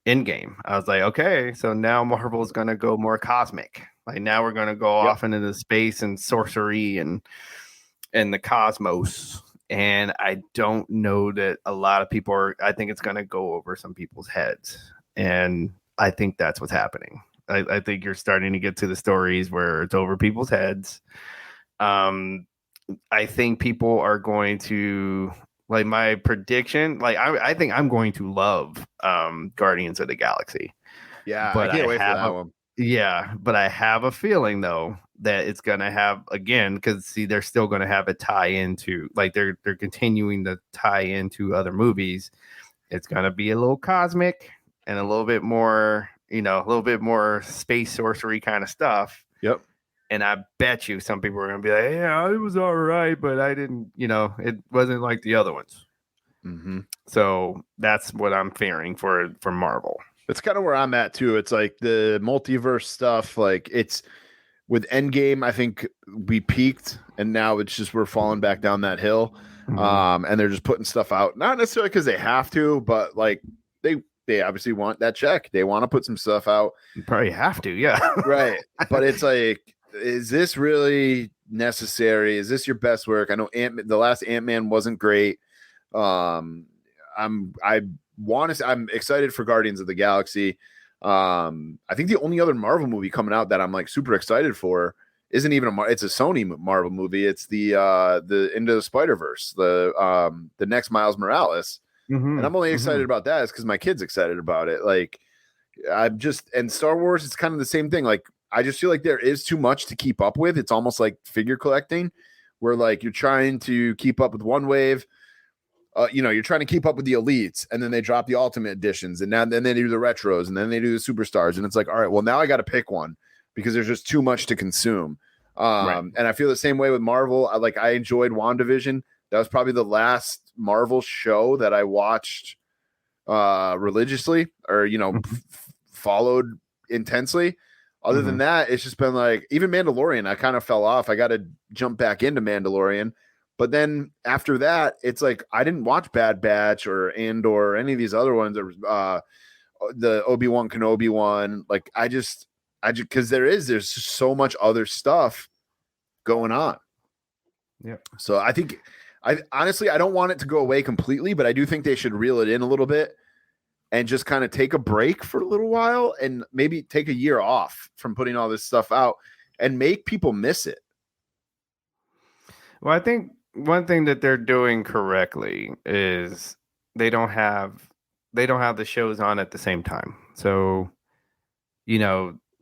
[SPEAKER 4] Endgame. I was like, okay, so now Marvel is going to go more cosmic. Now we're going to go off into the space and sorcery and the cosmos. And I don't know that a lot of people I think it's going to go over some people's heads. And I think that's what's happening. I think you're starting to get to the stories where it's over people's heads. I think people are going to, my prediction, I think I'm going to love Guardians of the Galaxy.
[SPEAKER 3] Yeah,
[SPEAKER 4] but
[SPEAKER 3] I can't wait for that one.
[SPEAKER 4] Yeah, but I have a feeling though that it's gonna have, again, because they're still gonna have a tie into, they're continuing to tie into other movies. It's gonna be a little cosmic and a little bit more, a little bit more space sorcery kind of stuff.
[SPEAKER 3] Yep.
[SPEAKER 4] And I bet you some people are going to be like, yeah, it was all right, but I didn't, it wasn't like the other ones.
[SPEAKER 3] Mm-hmm.
[SPEAKER 4] So that's what I'm fearing for Marvel.
[SPEAKER 3] That's kind of where I'm at too. It's like the multiverse stuff. Like it's with Endgame, I think we peaked, and now it's just we're falling back down that hill.
[SPEAKER 4] Mm-hmm.
[SPEAKER 3] And they're just putting stuff out, not necessarily because they have to, but like they obviously want that check. They want to put some stuff out.
[SPEAKER 4] You probably have to, yeah.
[SPEAKER 3] Right. But it's like, is this really necessary? Is this your best work? I know the last Ant-Man wasn't great. I'm excited for Guardians of the Galaxy. I think the only other Marvel movie coming out that I'm like super excited for isn't even it's a Sony Marvel movie. It's the Into the Spider-Verse, the next Miles Morales.
[SPEAKER 4] Mm-hmm.
[SPEAKER 3] And I'm only excited about that is because my kid's excited about it. Like and Star Wars, it's kind of the same thing. Like I just feel like there is too much to keep up with. It's almost like figure collecting, where like you're trying to keep up with one wave. You're trying to keep up with the elites, and then they drop the ultimate editions, and then they do the retros, and then they do the superstars, and it's like, all right, well now I got to pick one because there's just too much to consume.
[SPEAKER 4] Right.
[SPEAKER 3] And I feel the same way with Marvel. I enjoyed WandaVision. That was probably the last Marvel show that I watched religiously or followed intensely. Other than that, it's just been like even Mandalorian. I kind of fell off. I got to jump back into Mandalorian. But then after that, it's like I didn't watch Bad Batch or Andor or any of these other ones. Or the Obi-Wan Kenobi one. Like I just because there's just so much other stuff going on.
[SPEAKER 4] Yeah.
[SPEAKER 3] So I think I honestly don't want it to go away completely, but I do think they should reel it in a little bit and just kind of take a break for a little while and maybe take a year off from putting all this stuff out and make people miss it.
[SPEAKER 4] Well, I think one thing that they're doing correctly is they don't have the shows on at the same time. So,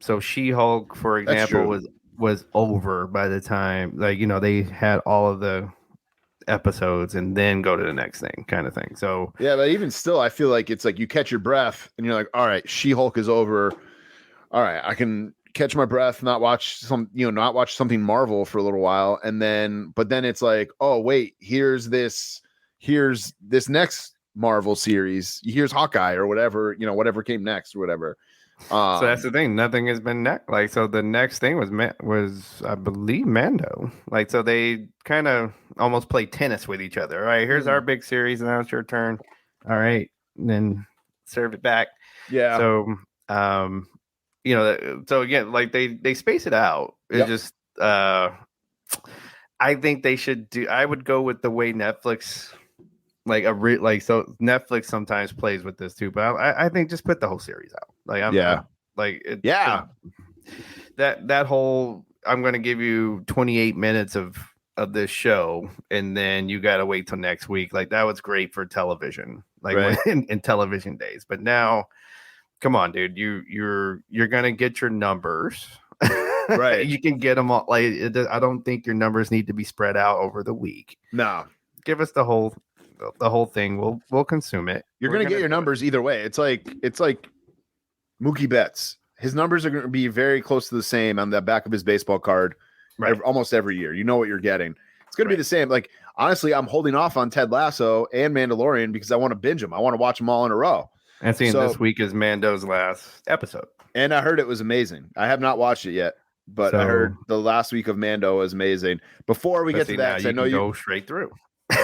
[SPEAKER 4] so She-Hulk, for example, was over by the time they had all of the episodes and then go to the next thing kind of thing. So
[SPEAKER 3] yeah, but even still, I feel like it's like you catch your breath and you're like, all right, She-Hulk is over. All right, I can catch my breath, not watch something Marvel for a little while, but then it's like, oh wait, here's this next Marvel series. Here's Hawkeye or whatever, whatever came next or whatever.
[SPEAKER 4] So that's the thing. Nothing has been next. Like, so the next thing was I believe Mando. Like, so they kind of almost play tennis with each other. All right, here's our big series, and now it's your turn. All right, and then serve it back.
[SPEAKER 3] Yeah.
[SPEAKER 4] So, so again, like they space it out. It's just, I think they should do. I would go with the way Netflix. So Netflix sometimes plays with this too, but I think just put the whole series out. That whole I'm going to give you 28 minutes of this show, and then you got to wait till next week. Like that was great for television, in television days. But now, come on, dude, you're going to get your numbers,
[SPEAKER 3] right?
[SPEAKER 4] You can get them all. Like I don't think your numbers need to be spread out over the week.
[SPEAKER 3] No,
[SPEAKER 4] give us the whole thing. We'll consume it.
[SPEAKER 3] You're going to get your numbers either way. It's like Mookie Betts. His numbers are going to be very close to the same on the back of his baseball card almost every year. You know what you're getting. It's going to be the same. Like, honestly, I'm holding off on Ted Lasso and Mandalorian because I want to binge them. I want to watch them all in a row.
[SPEAKER 4] And this week is Mando's last episode.
[SPEAKER 3] And I heard it was amazing. I have not watched it yet, but I heard the last week of Mando was amazing. Before we get to that,
[SPEAKER 4] I know you go straight through.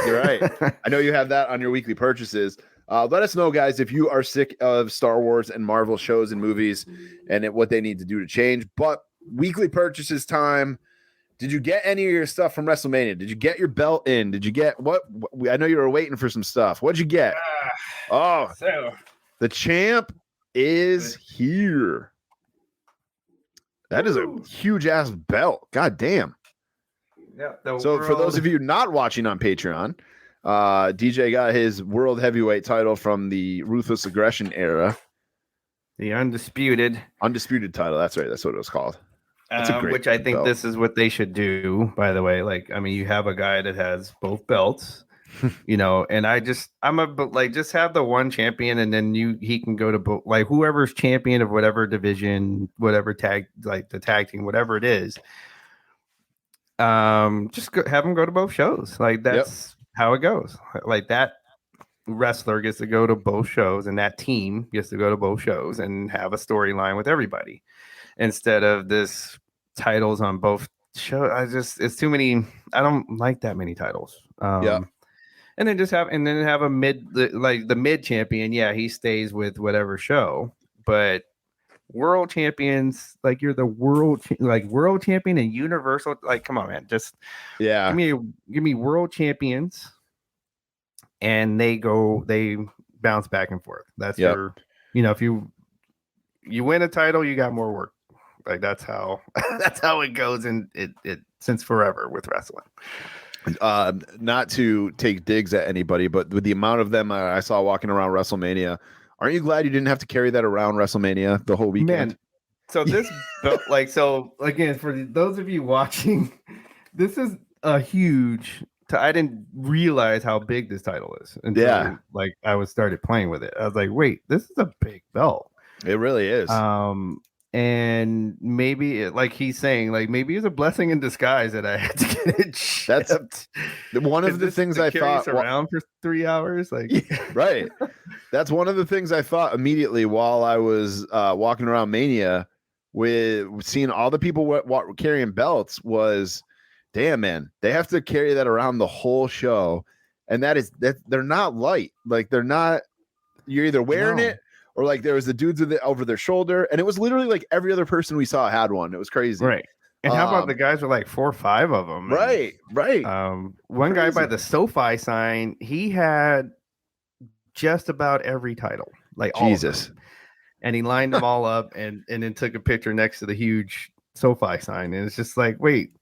[SPEAKER 3] You're right. I know you have that on your weekly purchases. Let us know, guys, if you are sick of Star Wars and Marvel shows and movies and what they need to do to change. But weekly purchases time. Did you get any of your stuff from WrestleMania? Did you get your belt in? Did you get what? I know you were waiting for some stuff. What'd you get? The champ is here. That is a huge ass belt. God damn.
[SPEAKER 4] Yeah.
[SPEAKER 3] So for those of you not watching on Patreon, DJ got his world heavyweight title from the Ruthless Aggression era.
[SPEAKER 4] The undisputed
[SPEAKER 3] title. That's right. That's what it was called. That's a great
[SPEAKER 4] which I think
[SPEAKER 3] belt.
[SPEAKER 4] This is what they should do, by the way. Like, I mean, you have a guy that has both belts. And just have the one champion, and then he can go to like whoever's champion of whatever division, whatever tag, like the tag team, whatever it is. Just have him go to both shows. Like that's how it goes. Like that wrestler gets to go to both shows, and that team gets to go to both shows and have a storyline with everybody, instead of this titles on both shows. It's too many. I don't like that many titles. And then have a the mid champion. Yeah, he stays with whatever show, but world champions, like you're the world champion and universal. Like, come on, man, just give me world champions, and they bounce back and forth. That's your, if you win a title, you got more work. Like that's how it goes, and it since forever with wrestling.
[SPEAKER 3] Not to take digs at anybody, but with the amount of them I saw walking around WrestleMania, aren't you glad you didn't have to carry that around WrestleMania the whole weekend?
[SPEAKER 4] Man, so this so again, for those of you watching, this is a huge. I didn't realize how big this title is until I started playing with it. I was like, wait, this is a big belt.
[SPEAKER 3] It really is.
[SPEAKER 4] And maybe, like he's saying, like maybe it's a blessing in disguise that I had to get it shipped.
[SPEAKER 3] That's one of the things I thought
[SPEAKER 4] around for 3 hours. Like,
[SPEAKER 3] right. That's one of the things I thought immediately while I was walking around Mania with seeing all the people carrying belts was, damn, man, they have to carry that around the whole show. And that they're not light. Like they're not, you're either wearing it, or like there was the dudes with it over their shoulder, and it was literally like every other person we saw had one. It was crazy,
[SPEAKER 4] right? And how about the guys with like 4 or 5 of them?
[SPEAKER 3] Right.
[SPEAKER 4] One guy by the SoFi sign, he had just about every title, like
[SPEAKER 3] Jesus,
[SPEAKER 4] and he lined them all up, and then took a picture next to the huge SoFi sign, and it's just like, wait,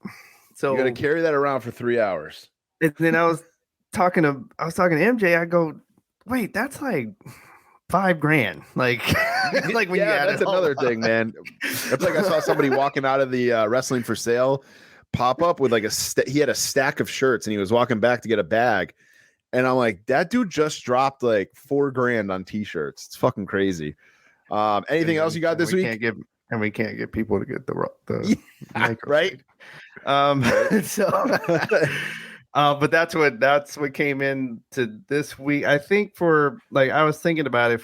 [SPEAKER 4] so
[SPEAKER 3] you got to carry that around for 3 hours.
[SPEAKER 4] And then I was talking to MJ. I go, wait, that's like $5,000. Like when you add
[SPEAKER 3] that's another thing, man. That's like I saw somebody walking out of the wrestling for sale pop up with like he had a stack of shirts, and he was walking back to get a bag, and I'm like, that dude just dropped like $4,000 on t-shirts. It's fucking crazy. Anything else you got this week?
[SPEAKER 4] We can't get people to get the
[SPEAKER 3] right.
[SPEAKER 4] But that's what came into this week. I think I was thinking about it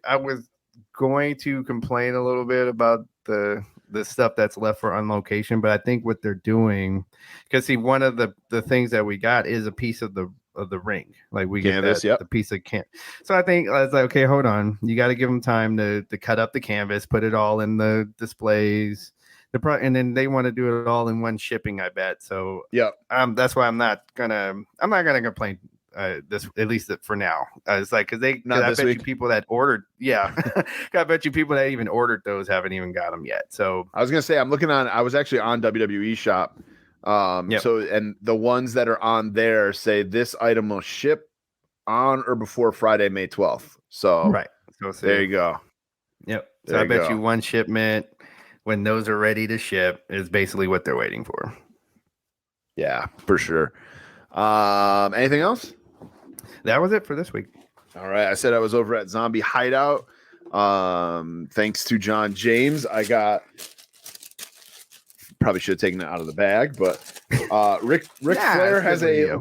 [SPEAKER 4] I was going to complain a little bit about the stuff that's left for on location, but I think what they're doing, because one of the things that we got is a piece of the ring. Like we get the piece of canvas. So I think I was like, okay, hold on. You got to give them time to cut up the canvas, put it all in the displays. And then they want to do it all in one shipping, I bet. So that's why I'm not gonna complain. This, at least for now. It's like because I bet you people that ordered, I bet you people that even ordered those haven't even got them yet. So
[SPEAKER 3] I was gonna say I was actually on WWE Shop. So and the ones that are on there say this item will ship on or before Friday, May 12th. So
[SPEAKER 4] right. So
[SPEAKER 3] there you go.
[SPEAKER 4] Yep. So I bet you one shipment, when those are ready to ship, is basically what they're waiting for.
[SPEAKER 3] Yeah, for sure. Anything else?
[SPEAKER 4] That was it for this week.
[SPEAKER 3] All right. I said I was over at Zombie Hideout. Thanks to John James. I got, probably should have taken it out of the bag, but Ric Flair has a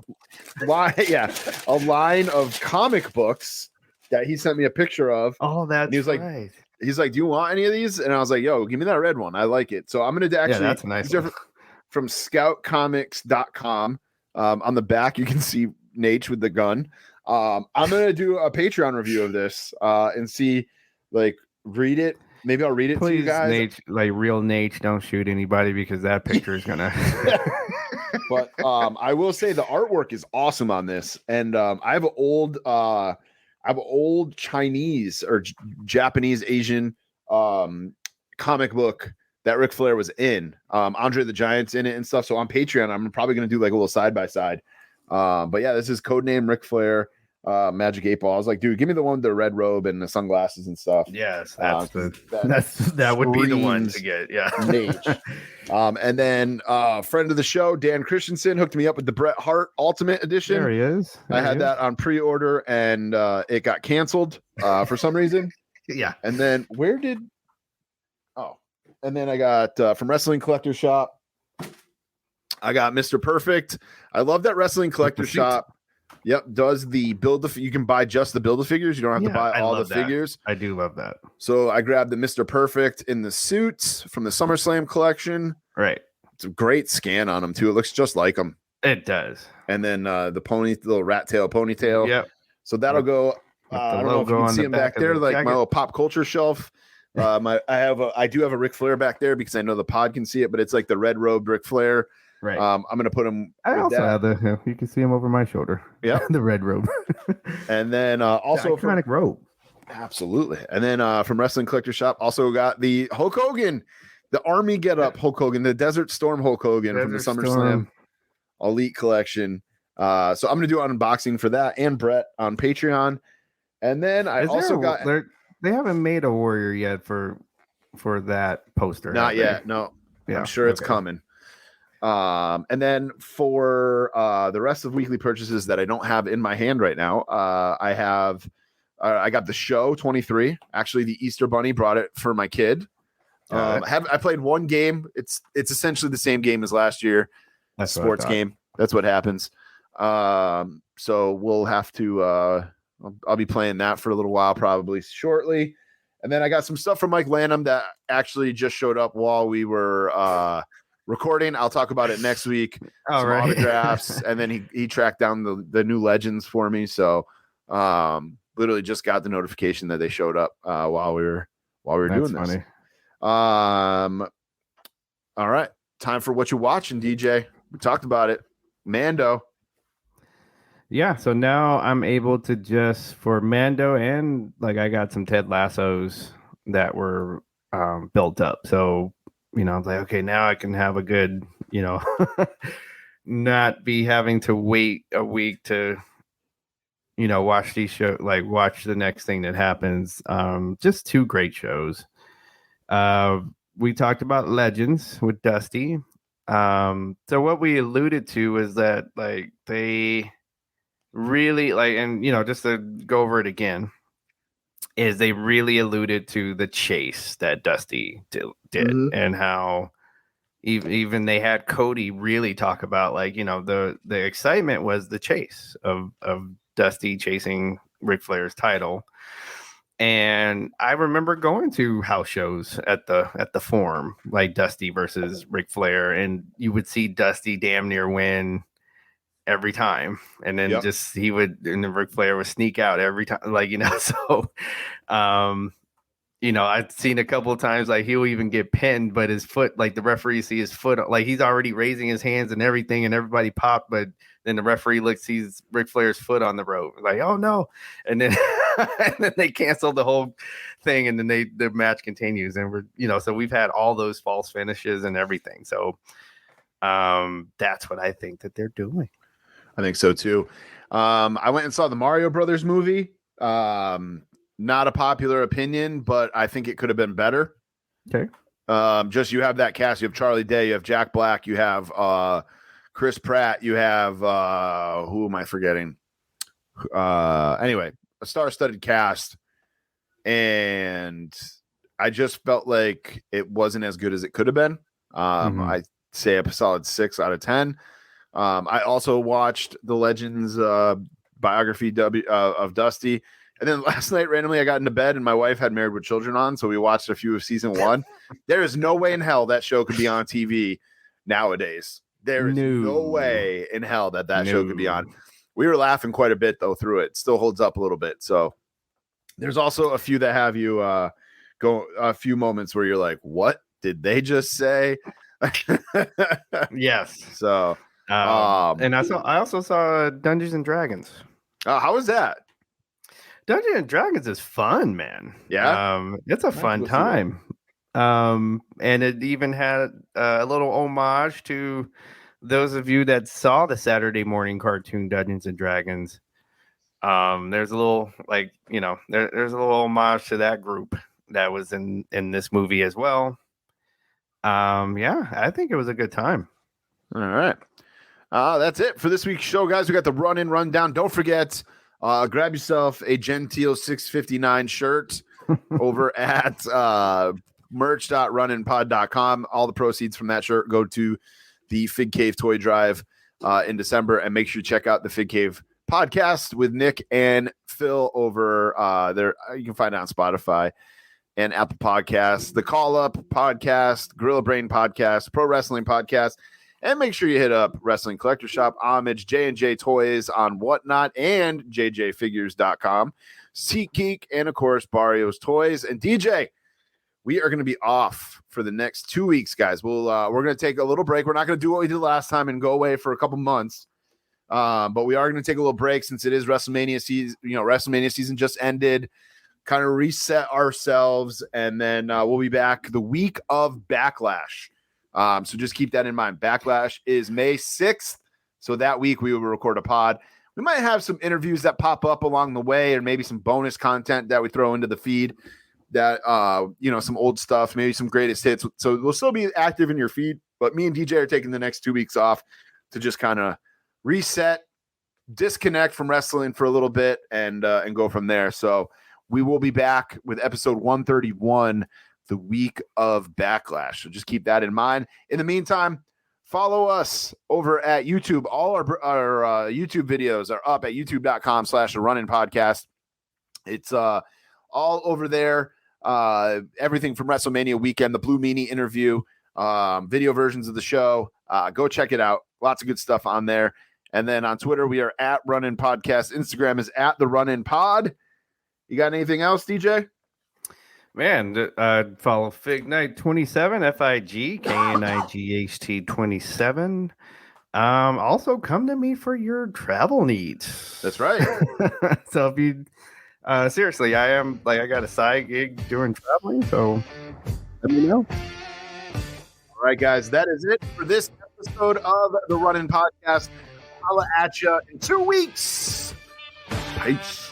[SPEAKER 3] line of comic books that he sent me a picture of.
[SPEAKER 4] Oh, that's
[SPEAKER 3] right. He's like, do you want any of these? And I was like, yo, give me that red one. I like it. So I'm going to actually,
[SPEAKER 4] that's a nice one.
[SPEAKER 3] From scoutcomics.com. On the back, you can see Nate with the gun. I'm going to do a Patreon review of this and see, read it. Maybe I'll read it to you guys.
[SPEAKER 4] Nate, like real Nate, don't shoot anybody because that picture is going to.
[SPEAKER 3] But I will say the artwork is awesome on this. And I have an old Chinese or Japanese Asian comic book that Ric Flair was in. Andre the Giant's in it and stuff. So on Patreon, I'm probably going to do like a little side by side. But yeah, this is codename Ric Flair. Magic 8 Ball. I was like, dude, give me the one with the red robe and the sunglasses and stuff.
[SPEAKER 4] Yes,
[SPEAKER 3] that
[SPEAKER 4] would be the one to
[SPEAKER 3] screams
[SPEAKER 4] get. Yeah.
[SPEAKER 3] Mage. And then friend of the show, Dan Christensen, hooked me up with the Bret Hart Ultimate Edition.
[SPEAKER 4] There he is.
[SPEAKER 3] I had that on pre-order and it got canceled for some reason.
[SPEAKER 4] Yeah.
[SPEAKER 3] And then and then I got from Wrestling Collector Shop, I got Mr. Perfect. I love that Wrestling Collector Shop. Yep, does the you can buy just the Build-A-Figures. You don't have to buy all the figures.
[SPEAKER 4] I do love that.
[SPEAKER 3] So I grabbed the Mr. Perfect in the suits from the SummerSlam collection.
[SPEAKER 4] Right.
[SPEAKER 3] It's a great scan on them too. It looks just like them.
[SPEAKER 4] It does.
[SPEAKER 3] And then the little rat tail ponytail.
[SPEAKER 4] Yep.
[SPEAKER 3] So that'll go. I don't know if you can see them back there, like my little pop culture shelf. I do have a Ric Flair back there because I know the pod can see it, but it's like the red robed Ric Flair.
[SPEAKER 4] Right.
[SPEAKER 3] I'm gonna put him.
[SPEAKER 4] I also have you can see him over my shoulder.
[SPEAKER 3] Yeah.
[SPEAKER 4] The red robe.
[SPEAKER 3] And then also
[SPEAKER 4] the iconic robe.
[SPEAKER 3] Absolutely. And then from Wrestling Collector Shop, also got the Hulk Hogan, the Army Get Up Hulk Hogan, the Desert Storm Hulk Hogan from the SummerSlam Elite Collection. So I'm gonna do an unboxing for that and Brett on Patreon. And then I also got.
[SPEAKER 4] They haven't made a Warrior yet for that poster.
[SPEAKER 3] Not yet. No. Yeah, I'm sure it's coming. And then for the rest of weekly purchases that I don't have in my hand right now, I got the show 23. Actually, the Easter Bunny brought it for my kid. I played one game. It's essentially the same game as last year.
[SPEAKER 4] That's
[SPEAKER 3] sports game. That's what happens. So we'll have to. I'll be playing that for a little while, probably shortly. And then I got some stuff from Mike Lanham that actually just showed up while we were recording. I'll talk about it next week. Some autographs, and then he tracked down the new legends for me. So literally just got the notification that they showed up while we were doing this. All right, time for what you're watching, DJ. We talked about it, Mando.
[SPEAKER 4] Yeah, so now I'm able to just for Mando and like I got some Ted Lassos that were built up. So I was like, okay, now I can have a good, not be having to wait a week to, watch these shows, like watch the next thing that happens. Just two great shows. We talked about Legends with Dusty. So what we alluded to is that like they really and just to go over it again, is they really alluded to the chase that Dusty did mm-hmm. and how even they had Cody really talk about the excitement was the chase of Dusty chasing Ric Flair's title. And I remember going to house shows at the Forum, like Dusty versus Ric Flair, and you would see Dusty damn near win every time, and then and Ric Flair would sneak out every time, so I've seen a couple of times like he'll even get pinned, but his foot, like the referee see his foot, like he's already raising his hands and everything, and everybody popped, but then the referee sees Ric Flair's foot on the rope, like, oh no, and then and then they cancel the whole thing, and then the match continues, and we're so we've had all those false finishes and everything, so that's what I think that they're doing.
[SPEAKER 3] I think so too. I went and saw the Mario Brothers movie. Not a popular opinion, but I think it could have been better.
[SPEAKER 4] Okay.
[SPEAKER 3] Just you have that cast. You have Charlie Day. You have Jack Black. You have Chris Pratt. You have who am I forgetting? Anyway, a star-studded cast, and I just felt like it wasn't as good as it could have been. I say a solid 6 out of 10. I also watched the Legends biography of Dusty. And then last night, randomly, I got into bed and my wife had Married with Children on. So we watched a few of season 1. There is no way in hell that show could be on TV nowadays. There is no way in hell that show could be on. We were laughing quite a bit, though, through it. Still holds up a little bit. So there's also a few that have you go a few moments where you're like, what did they just say?
[SPEAKER 4] Yes.
[SPEAKER 3] So.
[SPEAKER 4] And I also saw Dungeons and Dragons.
[SPEAKER 3] How was that?
[SPEAKER 4] Dungeons and Dragons is fun, man.
[SPEAKER 3] Yeah.
[SPEAKER 4] It's a fun time. And it even had a little homage to those of you that saw the Saturday morning cartoon Dungeons and Dragons. There's a little there's a little homage to that group that was in this movie as well. Yeah, I think it was a good time.
[SPEAKER 3] All right. That's it for this week's show, guys. We got the run-in rundown. Don't forget, grab yourself a Gentile 659 shirt over at merch.runinpod.com. All the proceeds from that shirt go to the Fig Cave Toy Drive in December. And make sure you check out the Fig Cave podcast with Nick and Phil over there. You can find it on Spotify and Apple Podcasts, the Call Up Podcast, Gorilla Brain Podcast, Pro Wrestling Podcast. And make sure you hit up Wrestling Collector Shop, Homage, J&J Toys on Whatnot, and jjfigures.com, SeatGeek, and, of course, Barrios Toys. And, DJ, we are going to be off for the next 2 weeks, guys. We're going to take a little break. We're not going to do what we did last time and go away for a couple months. But we are going to take a little break since it is WrestleMania season. WrestleMania season just ended, kind of reset ourselves, and then we'll be back the week of Backlash. So just keep that in mind. Backlash is May 6th. So that week we will record a pod. We might have some interviews that pop up along the way, or maybe some bonus content that we throw into the feed that, some old stuff, maybe some greatest hits. So we'll still be active in your feed, but me and DJ are taking the next 2 weeks off to just kind of reset, disconnect from wrestling for a little bit and go from there. So we will be back with episode 131 the week of Backlash. So just keep that in mind. In the meantime, follow us over at YouTube. All our YouTube videos are up at youtube.com/runninpodcast. It's all over there. Everything from WrestleMania weekend, the Blue Meanie interview, video versions of the show. Go check it out. Lots of good stuff on there. And then on Twitter, we are at Runnin Podcast. Instagram is at the Runnin Pod. You got anything else, DJ?
[SPEAKER 4] Man, follow Fig Night 27, FIGKNIGHT 27. Also, come to me for your travel needs.
[SPEAKER 3] That's right.
[SPEAKER 4] So if you seriously, I got a side gig doing traveling, so let me know.
[SPEAKER 3] All right, guys, that is it for this episode of the Runnin Podcast. Holla at you in 2 weeks. Peace.